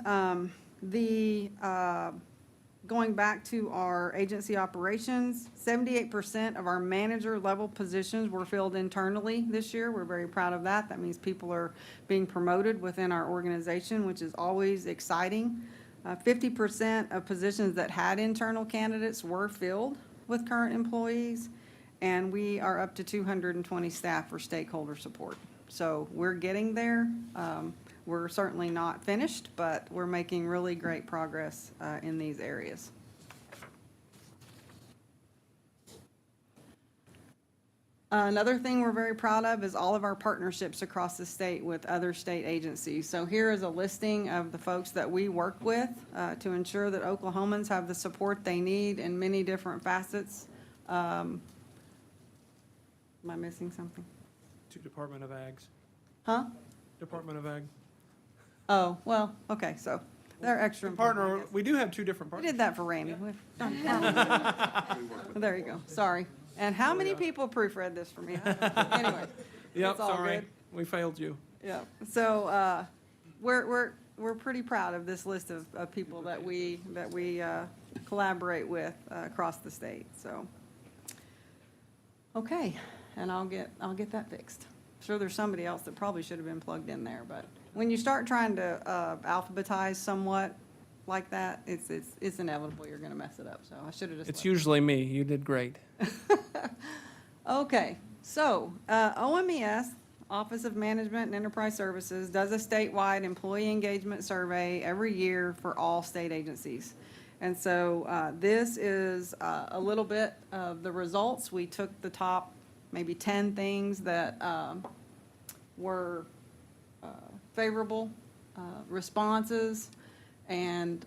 going back to our agency operations, 78% of our manager level positions were filled internally this year. We're very proud of that. That means people are being promoted within our organization, which is always exciting. 50% of positions that had internal candidates were filled with current employees, and we are up to 220 staff for stakeholder support. So we're getting there. We're certainly not finished, but we're making really great progress in these areas. Another thing we're very proud of is all of our partnerships across the state with other state agencies. So here is a listing of the folks that we work with to ensure that Oklahomans have the support they need in many different facets. Am I missing something? To Department of Ags. Huh? Department of Ag. Oh, well, okay, so they're extra important, I Partner, guess. we do have two different We partners. did that for Randy. There you go, sorry. And how many people proofread this for me? Anyway, Yep, it's all sorry, good. we failed you. Yeah, so we're pretty proud of this list of people that we collaborate with across the state, so. Okay, and I'll get that fixed. Sure, there's somebody else that probably should have been plugged in there, but when you start trying to alphabetize somewhat like that, it's inevitable you're gonna mess it up, so I should have just. It's usually me, you did great. Okay, So, OMES, Office of Management and Enterprise Services, does a statewide employee engagement survey every year for all state agencies. And so this is a little bit of the results. We took the top maybe 10 things that were favorable responses. And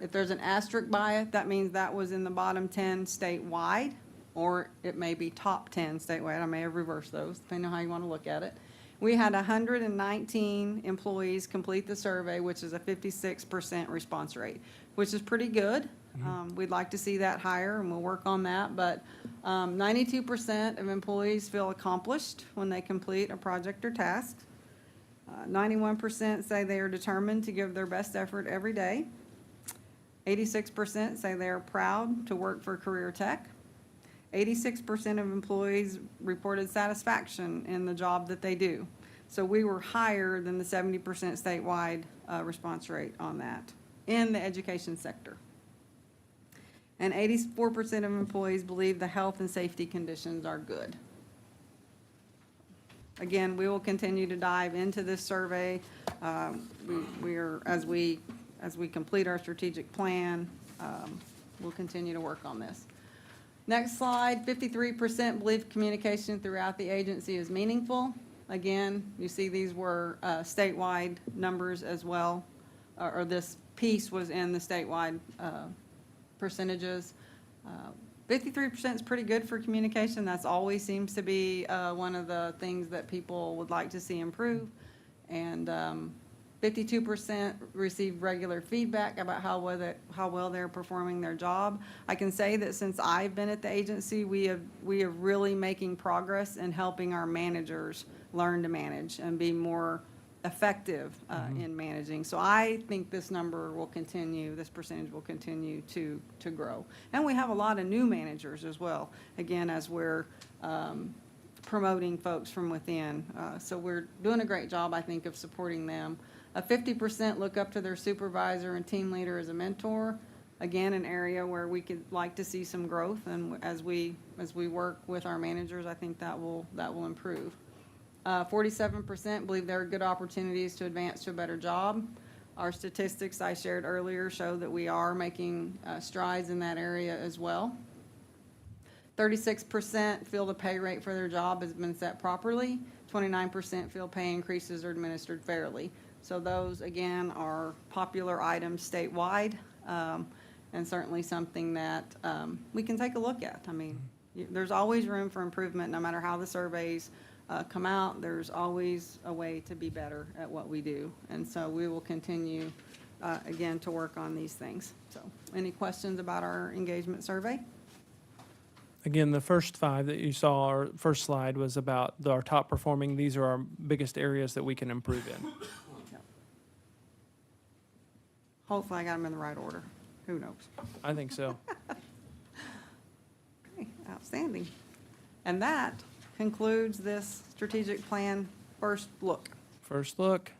if there's an asterisk by it, that means that was in the bottom 10 statewide, or it may be top 10 statewide. I may have reversed those, depending on how you want to look at it. We had 119 employees complete the survey, which is a 56% response rate, which is pretty good. We'd like to see that higher, and we'll work on that. But 92% of employees feel accomplished when they complete a project or task. 91% say they are determined to give their best effort every day. 86% say they are proud to work for CareerTech. 86% of employees reported satisfaction in the job that they do. So we were higher than the 70% statewide response rate on that in the education sector. And 84% of employees believe the health and safety conditions are good. Again, we will continue to dive into this survey. We are, as we complete our strategic plan, we'll continue to work on this. Next slide, 53% believe communication throughout the agency is meaningful. Again, you see these were statewide numbers as well, or this piece was in the statewide percentages. 53% is pretty good for communication. That's always seems to be one of the things that people would like to see improve. And 52% receive regular feedback about how well they're performing their job. I can say that since I've been at the agency, we have really making progress in helping our managers learn to manage and be more effective in managing. So I think this number will continue, this percentage will continue to grow. And we have a lot of new managers as well, again, as we're promoting folks from within. So we're doing a great job, I think, of supporting them. 50% look up to their supervisor and team leader as a mentor. Again, an area where we could like to see some growth, and as we work with our managers, I think that will improve. 47% believe there are good opportunities to advance to a better job. Our statistics I shared earlier show that we are making strides in that area as well. 36% feel the pay rate for their job has been set properly. 29% feel pay increases are administered fairly. So those, again, are popular items statewide, and certainly something that we can take a look at. I mean, there's always room for improvement, no matter how the surveys come out. There's always a way to be better at what we do. And so we will continue, again, to work on these things. So any questions about our engagement survey? Again, the first 5 that you saw, our first slide was about our top performing. These are our biggest areas that we can improve in. Yep. Hopefully I got them in the right order. Who knows? I think so. Okay, outstanding. And that concludes this strategic plan first look. First look.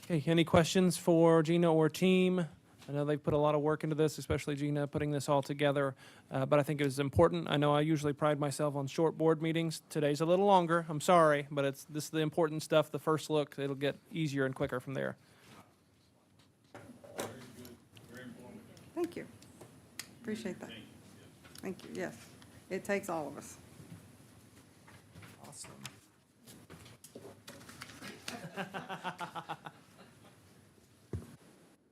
Okay, any questions for Gina or team? I know they've put a lot of work into this, especially Gina, putting this all together, but I think it is important. I know I usually pride myself on short board meetings. Today's a little longer, I'm sorry, but this is the important stuff, the first look. It'll get easier and quicker from there. Thank you. Appreciate that. Thank you, yes. It takes all of us. Awesome.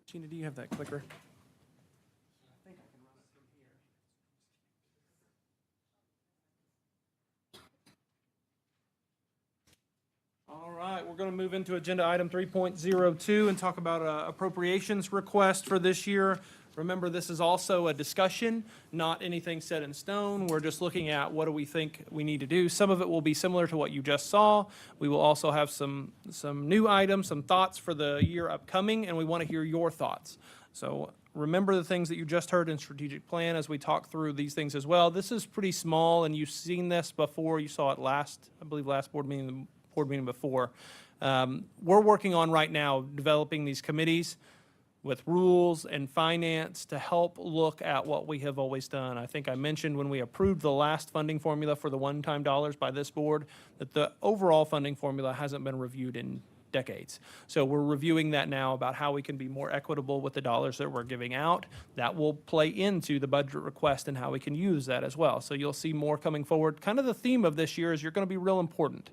Gina, do you have that clicker? All right, we're going to move into agenda item 3.02 and talk about appropriations request for this year. Remember, this is also a discussion, not anything set in stone. We're just looking at what do we think we need to do. Some of it will be similar to what you just saw. We will also have some new items, some thoughts for the year upcoming, and we want to hear your thoughts. So remember the things that you just heard in strategic plan as we talk through these things as well. This is pretty small, and you've seen this before. You saw it last board meeting before. We're working on right now developing these committees. with rules and finance to help look at what we have always done. I think I mentioned when we approved the last funding formula for the one-time dollars by this board, that the overall funding formula hasn't been reviewed in decades. So we're reviewing that now about how we can be more equitable with the dollars that we're giving out. That will play into the budget request and how we can use that as well. So you'll see more coming forward. Kind of the theme of this year is you're going to be real important.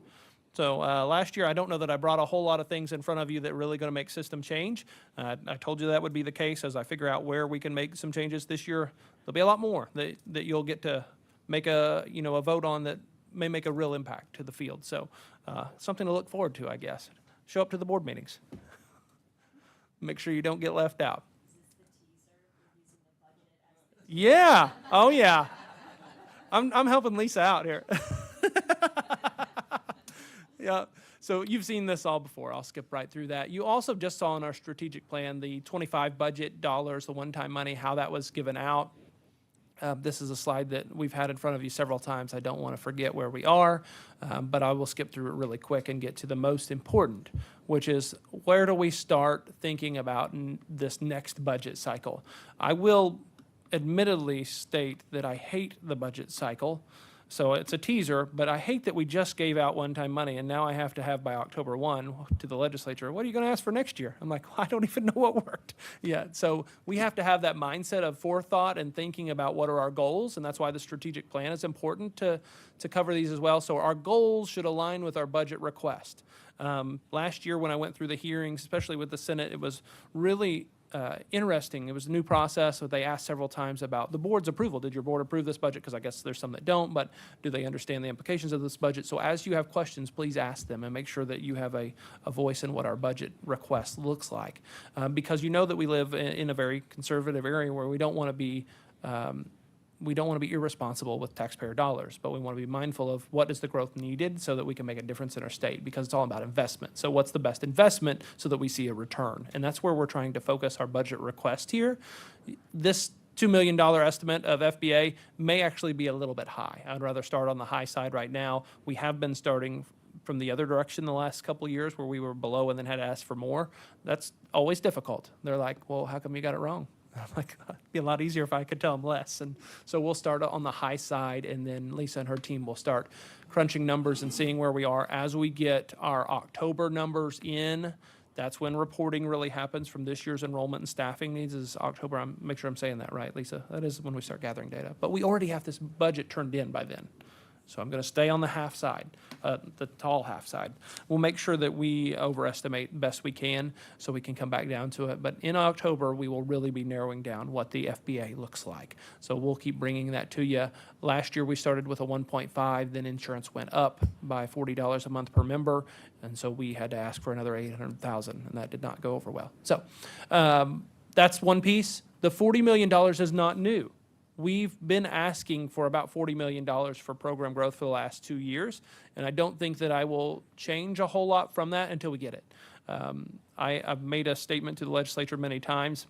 So last year, I don't know that I brought a whole lot of things in front of you that are really going to make system change. I told you that would be the case. As I figure out where we can make some changes this year, there'll be a lot more that you'll get to make a vote on that may make a real impact to the field. So something to look forward to, I guess. Show up to the board meetings. Make sure you don't get left out. Yeah. Oh, yeah. I'm helping Lisa out here. Yeah, so you've seen this all before. I'll skip right through that. You also just saw in our strategic plan the 25 budget dollars, the one-time money, how that was given out. This is a slide that we've had in front of you several times. I don't want to forget where we are, but I will skip through it really quick and get to the most important, which is where do we start thinking about this next budget cycle? I will admittedly state that I hate the budget cycle. So it's a teaser, but I hate that we just gave out one-time money, and now I have to have by October 1 to the legislature, what are you going to ask for next year? I'm like, well, I don't even know what worked yet. So we have to have that mindset of forethought and thinking about what are our goals, and that's why the strategic plan is important to cover these as well. So our goals should align with our budget request. Last year when I went through the hearings, especially with the Senate, it was really interesting. It was a new process, so they asked several times about the board's approval. Did your board approve this budget? Because I guess there's some that don't, but do they understand the implications of this budget? So as you have questions, please ask them and make sure that you have a voice in what our budget request looks like. Because you know that we live in a very conservative area where we don't want to be irresponsible with taxpayer dollars, but we want to be mindful of what is the growth needed so that we can make a difference in our state, because it's all about investment. So what's the best investment so that we see a return? And that's where we're trying to focus our budget request here. This $2 million estimate of FBA may actually be a little bit high. I'd rather start on the high side right now. We have been starting from the other direction the last couple of years where we were below and then had to ask for more. That's always difficult. They're like, well, how come you got it wrong? I'm like, it'd be a lot easier if I could tell them less. And so we'll start on the high side, and then Lisa and her team will start crunching numbers and seeing where we are. As we get our October numbers in, that's when reporting really happens from this year's enrollment and staffing needs is October. Make sure I'm saying that right, Lisa. That is when we start gathering data. But we already have this budget turned in by then. So I'm going to stay on the half side, the tall half side. We'll make sure that we overestimate best we can so we can come back down to it. But in October, we will really be narrowing down what the FBA looks like. So we'll keep bringing that to you. Last year, we started with a 1.5, then insurance went up by $40 a month per member. And so we had to ask for another $800,000, and that did not go over well. So that's one piece. The $40 million is not new. We've been asking for about $40 million for program growth for the last 2 years, and I don't think that I will change a whole lot from that until we get it. I've made a statement to the legislature many times,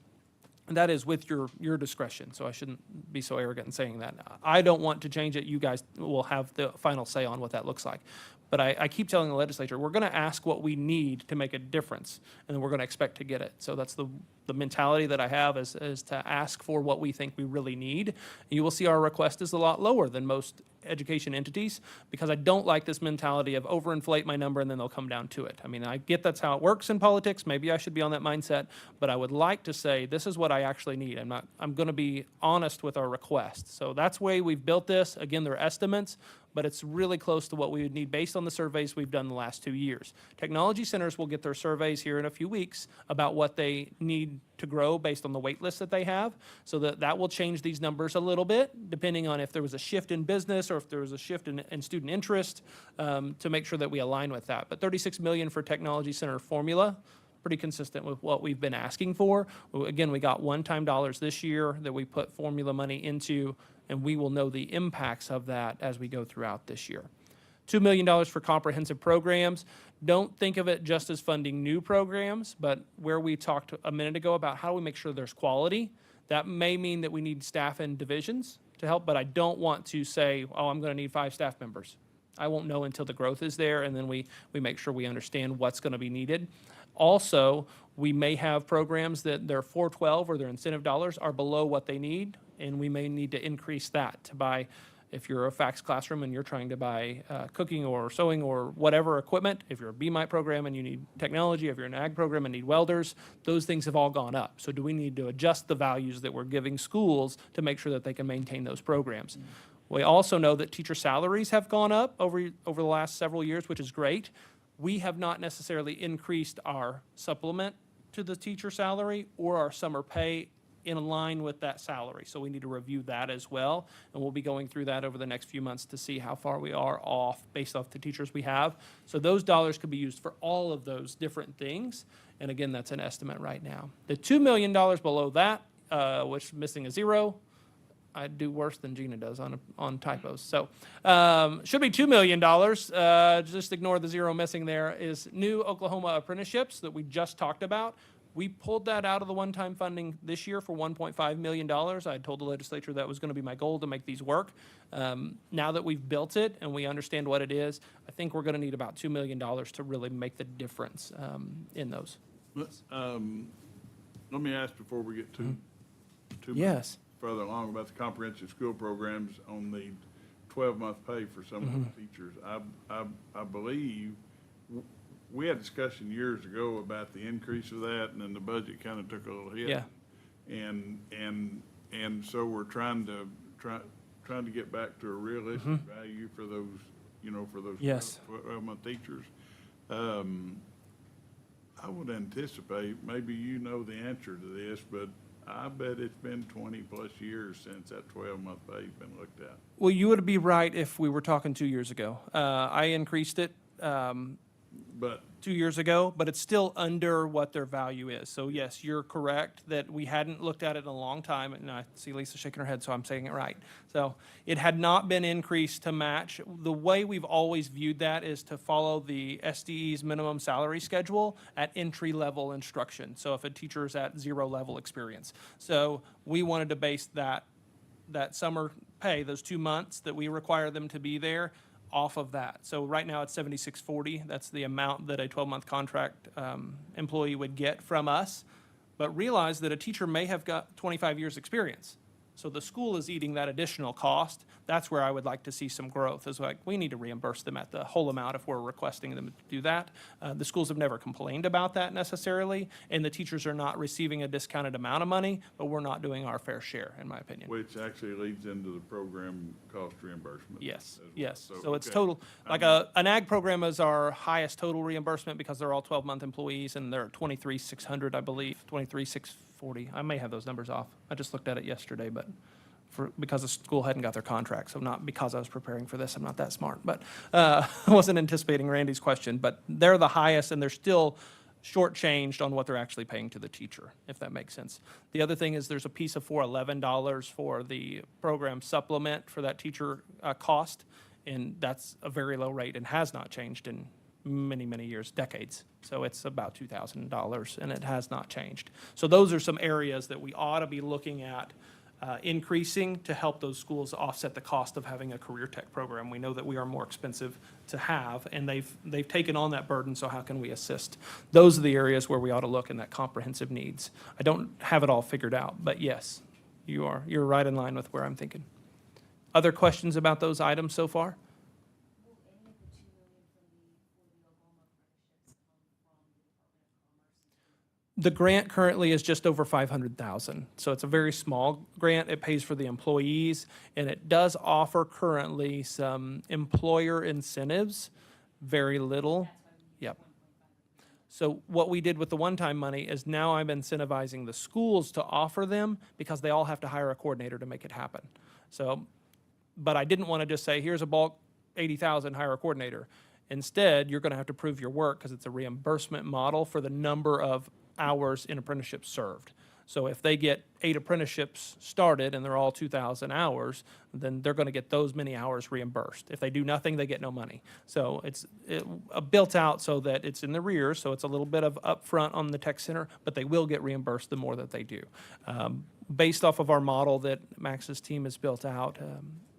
and that is with your discretion, so I shouldn't be so arrogant in saying that. I don't want to change it. You guys will have the final say on what that looks like. But I keep telling the legislature, we're going to ask what we need to make a difference, and then we're going to expect to get it. So that's the mentality that I have is to ask for what we think we really need. You will see our request is a lot lower than most education entities, because I don't like this mentality of overinflate my number and then they'll come down to it. I mean, I get that's how it works in politics. Maybe I should be on that mindset, but I would like to say this is what I actually need. I'm going to be honest with our request. So that's the way we've built this. Again, they're estimates, but it's really close to what we would need based on the surveys we've done the last 2 years. Technology centers will get their surveys here in a few weeks about what they need to grow based on the wait list that they have, so that will change these numbers a little bit, depending on if there was a shift in business or if there was a shift in student interest, to make sure that we align with that. But $36 million for technology center formula, pretty consistent with what we've been asking for. Again, we got one-time dollars this year that we put formula money into, and we will know the impacts of that as we go throughout this year. $2 million for comprehensive programs. Don't think of it just as funding new programs, but where we talked a minute ago about how do we make sure there's quality. That may mean that we need staff in divisions to help, but I don't want to say, oh, I'm going to need 5 staff members. I won't know until the growth is there, and then we make sure we understand what's going to be needed. Also, we may have programs that their 412 or their incentive dollars are below what they need, and we may need to increase that to buy, if you're a fax classroom and you're trying to buy cooking or sewing or whatever equipment, if you're a BMIT program and you need technology, if you're an ag program and need welders, those things have all gone up. So do we need to adjust the values that we're giving schools to make sure that they can maintain those programs? We also know that teacher salaries have gone up over the last several years, which is great. We have not necessarily increased our supplement to the teacher salary or our summer pay in line with that salary. So we need to review that as well. And we'll be going through that over the next few months to see how far we are off based off the teachers we have. So those dollars could be used for all of those different things. And again, that's an estimate right now. The $2 million below that, which is missing a zero, I do worse than Gina does on typos. So should be $2 million. Just ignore the zero missing there. Is new Oklahoma apprenticeships that we just talked about. We pulled that out of the one-time funding this year for $1.5 million. I told the legislature that was going to be my goal to make these work. Now that we've built it and we understand what it is, I think we're going to need about $2 million to really make the difference in those. Let me ask before we get too Yes. further along about the comprehensive school programs on the 12-month pay for some of the teachers. I believe we had a discussion years ago about the increase of that, and then the budget kind of took a little hit. Yeah. And so we're trying to get back to a realistic value for those, for those Yes. 12-month teachers. I would anticipate, maybe you know the answer to this, but I bet it's been 20-plus years since that 12-month pay's been looked at. Well, you would be right if we were talking 2 years ago. I increased it But 2 years ago, but it's still under what their value is. So yes, you're correct that we hadn't looked at it in a long time, and I see Lisa shaking her head, so I'm saying it right. So it had not been increased to match. The way we've always viewed that is to follow the SDE's minimum salary schedule at entry-level instruction. So if a teacher is at zero-level experience. So we wanted to base that summer pay, those 2 months that we require them to be there, off of that. So right now it's $76.40. That's the amount that a 12-month contract employee would get from us. But realize that a teacher may have got 25 years experience. So the school is eating that additional cost. That's where I would like to see some growth. Is like we need to reimburse them at the whole amount if we're requesting them to do that. The schools have never complained about that necessarily, and the teachers are not receiving a discounted amount of money, but we're not doing our fair share, in my opinion. which actually leads into the program cost reimbursement. Yes, as well. yes. So it's okay. total, like an ag program is our highest total reimbursement because they're all 12-month employees and they're 23,600, I believe, 23,640. I may have those numbers off. I just looked at it yesterday, but because the school hadn't got their contract, so not because I was preparing for this, I'm not that smart. But I wasn't anticipating Randy's question, but they're the highest and they're still shortchanged on what they're actually paying to the teacher, if that makes sense. The other thing is there's a piece of $11 for the program supplement for that teacher cost, and that's a very low rate and has not changed in many, many years, decades. So it's about $2,000, and it has not changed. So those are some areas that we ought to be looking at increasing to help those schools offset the cost of having a CareerTech program. We know that we are more expensive to have, and they've taken on that burden, so how can we assist? Those are the areas where we ought to look in that comprehensive needs. I don't have it all figured out, but yes, you're right in line with where I'm thinking. Other questions about those items so far? The grant currently is just over $500,000, so it's a very small grant. It pays for the employees, and it does offer currently some employer incentives, very little. Yep. So what we did with the one-time money is now I'm incentivizing the schools to offer them because they all have to hire a coordinator to make it happen. So, but I didn't want to just say, here's a bulk $80,000, hire a coordinator. Instead, you're going to have to prove your work because it's a reimbursement model for the number of hours in apprenticeships served. So if they get 8 apprenticeships started and they're all 2,000 hours, then they're going to get those many hours reimbursed. If they do nothing, they get no money. So it's built out so that it's in the rear, so it's a little bit of upfront on the tech center, but they will get reimbursed the more that they do. Based off of our model that Max's team has built out,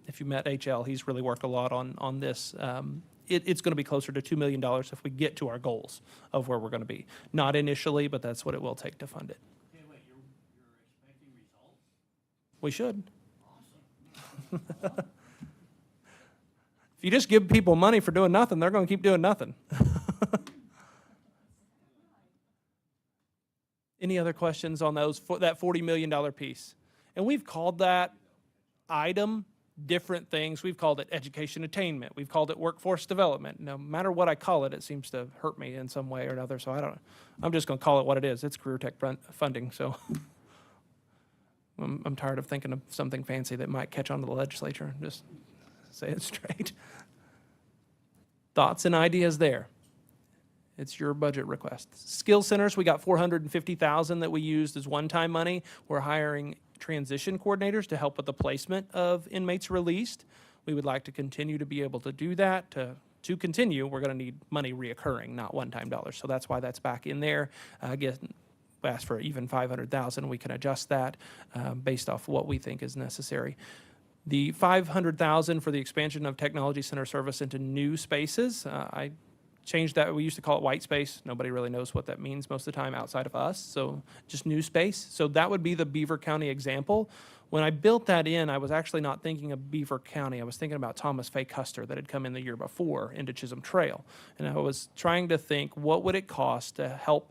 If you met HL, he's really worked a lot on this. It's going to be closer to $2 million if we get to our goals of where we're going to be. Not initially, but that's what it will take to fund it. Okay, wait, you're expecting results? We should. Awesome. If you just give people money for doing nothing, they're going to keep doing nothing. Any other questions on that $40 million piece? And we've called that item different things. We've called it education attainment. We've called it workforce development. No matter what I call it, it seems to hurt me in some way or another. So I'm just going to call it what it is. It's CareerTech funding. So I'm tired of thinking of something fancy that might catch on to the legislature. Just say it straight. Thoughts and ideas there. It's your budget request. Skill centers, we got $450,000 that we used as one-time money. We're hiring transition coordinators to help with the placement of inmates released. We would like to continue to be able to do that. To continue, we're going to need money reoccurring, not one-time dollars. So that's why that's back in there. Again, we asked for even $500,000. We can adjust that based off what we think is necessary. The $500,000 for the expansion of technology center service into new spaces, I changed that. We used to call it white space. Nobody really knows what that means most of the time outside of us, so just new space. So that would be the Beaver County example. When I built that in, I was actually not thinking of Beaver County. I was thinking about Thomas Fay Custer that had come in the year before into Chisholm Trail. And I was trying to think, what would it cost to help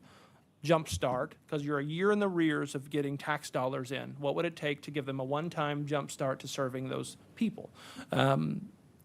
jumpstart, because you're a year in the rears of getting tax dollars in. What would it take to give them a one-time jumpstart to serving those people?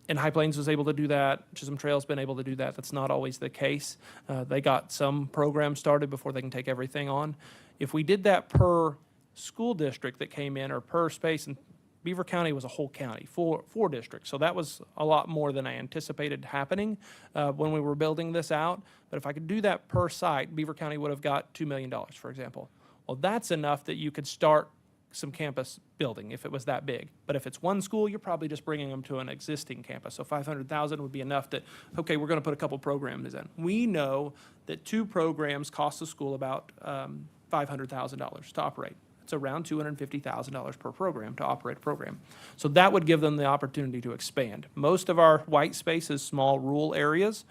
And High Plains was able to do that. Chisholm Trail's been able to do that. That's not always the case. They got some programs started before they can take everything on. If we did that per school district that came in or per space, and Beaver County was a whole county, four districts. So that was a lot more than I anticipated happening when we were building this out. But if I could do that per site, Beaver County would have got $2 million, for example. Well, that's enough that you could start some campus building if it was that big. But if it's one school, you're probably just bringing them to an existing campus. So $500,000 would be enough that, okay, we're going to put a couple programs in. We know that 2 programs cost the school about $500,000 to operate. It's around $250,000 per program to operate a program. So that would give them the opportunity to expand. Most of our white space is small rural areas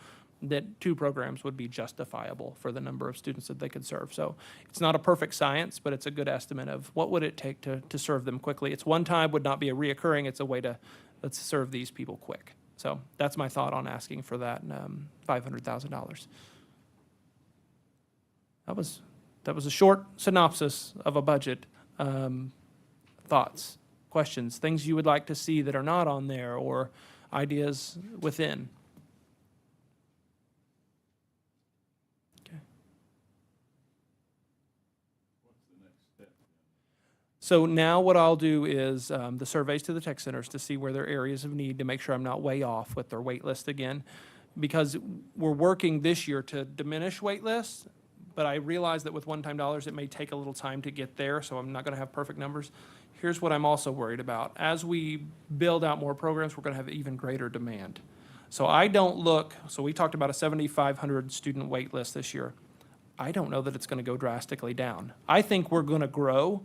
that 2 programs would be justifiable for the number of students that they could serve. So it's not a perfect science, but it's a good estimate of what would it take to serve them quickly. It's one time, would not be a reoccurring. It's a way to, let's serve these people quick. So that's my thought on asking for that $500,000. That was a short synopsis of a budget. Thoughts, questions, things you would like to see that are not on there, or ideas within. Okay. What's the next step? So now what I'll do is the surveys to the tech centers to see where there are areas of need to make sure I'm not way off with their wait list again, because we're working this year to diminish wait lists. But I realize that with one-time dollars, it may take a little time to get there, so I'm not going to have perfect numbers. Here's what I'm also worried about. As we build out more programs, we're going to have even greater demand. So so we talked about a 7,500 student wait list this year. I don't know that it's going to go drastically down. I think we're going to grow.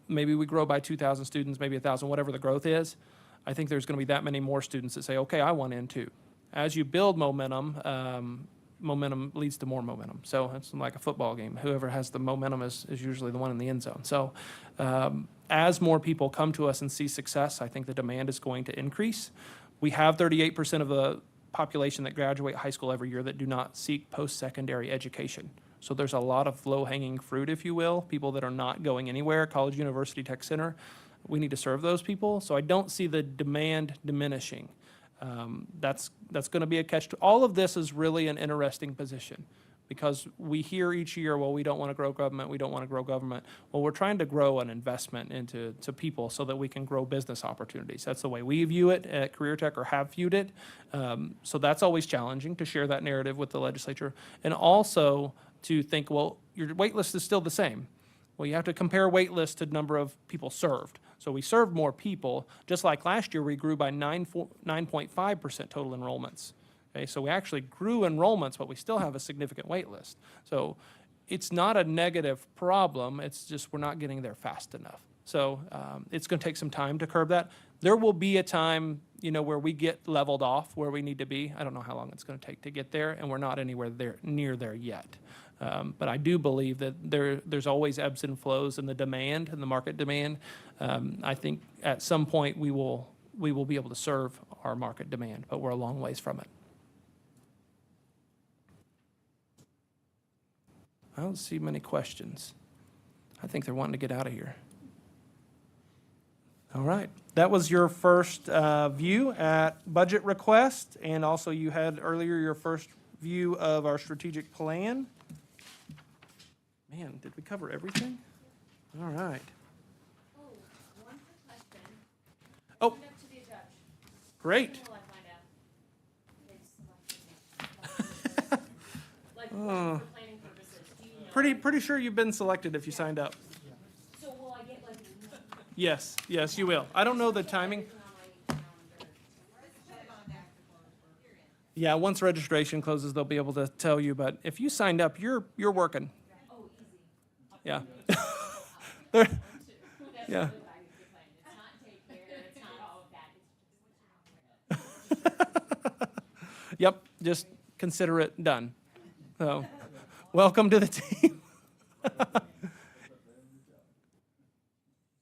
Maybe we grow by 2,000 students, maybe 1,000, whatever the growth is. I think there's going to be that many more students that say, okay, I want in too. As you build momentum, momentum leads to more momentum. So it's like a football game. Whoever has the momentum is usually the one in the end zone. So as more people come to us and see success, I think the demand is going to increase. We have 38% of the population that graduate high school every year that do not seek post-secondary education. So there's a lot of low-hanging fruit, if you will, people that are not going anywhere, college, university, tech center. We need to serve those people. So I don't see the demand diminishing. That's going to be a catch. All of this is really an interesting position, because we hear each year, well, we don't want to grow government, we don't want to grow government. Well, we're trying to grow an investment into people so that we can grow business opportunities. That's the way we view it at CareerTech, or have viewed it. So that's always challenging to share that narrative with the legislature, and also to think, well, your wait list is still the same. Well, you have to compare wait lists to number of people served. So we served more people. Just like last year, we grew by 9.5% total enrollments. Okay, so we actually grew enrollments, but we still have a significant wait list. So it's not a negative problem. It's just we're not getting there fast enough. So it's going to take some time to curb that. There will be a time, where we get leveled off where we need to be. I don't know how long it's going to take to get there, and we're not anywhere near there yet. But I do believe that there's always ebbs and flows in the demand and the market demand. I think at some point we will be able to serve our market demand, but we're a long ways from it. I don't see many questions. I think they're wanting to get out of here. All right. That was your first view at budget request, and also you had earlier your first view of our strategic plan. Man, did we cover everything? All right. Oh, one quick question. Oh. Signed up to be a judge. Great. When will I find out? Like, for planning purposes, do you know? Pretty sure you've been selected if you signed up. So will I get like? Yes, you will. I don't know the timing. Yeah, once registration closes, they'll be able to tell you, but if you signed up, you're working. Oh, easy. Yeah. That's Yeah. really what I was saying. It's not daycare, it's not all of that. Yep, just consider it done. So, welcome to the team.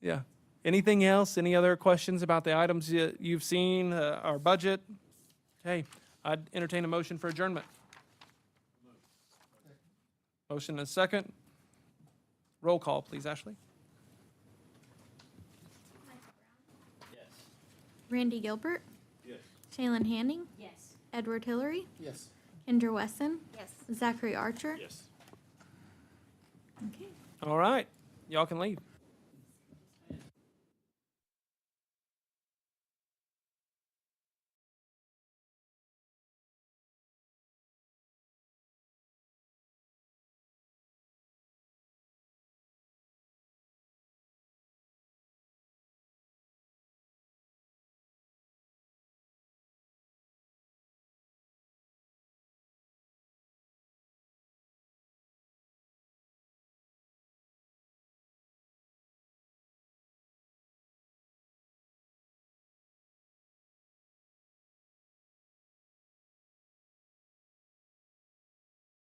Yeah. Anything else? Any other questions about the items you've seen, our budget? Okay, I'd entertain a motion for adjournment. Motion and second. Roll call, please, Ashley. Yes. Randy Gilbert. Yes. Shaylin Hanning. Yes. Edward Hillary. Yes. Kendra Wesson. Yes. Zachary Archer. Yes. Okay. All right, y'all can leave.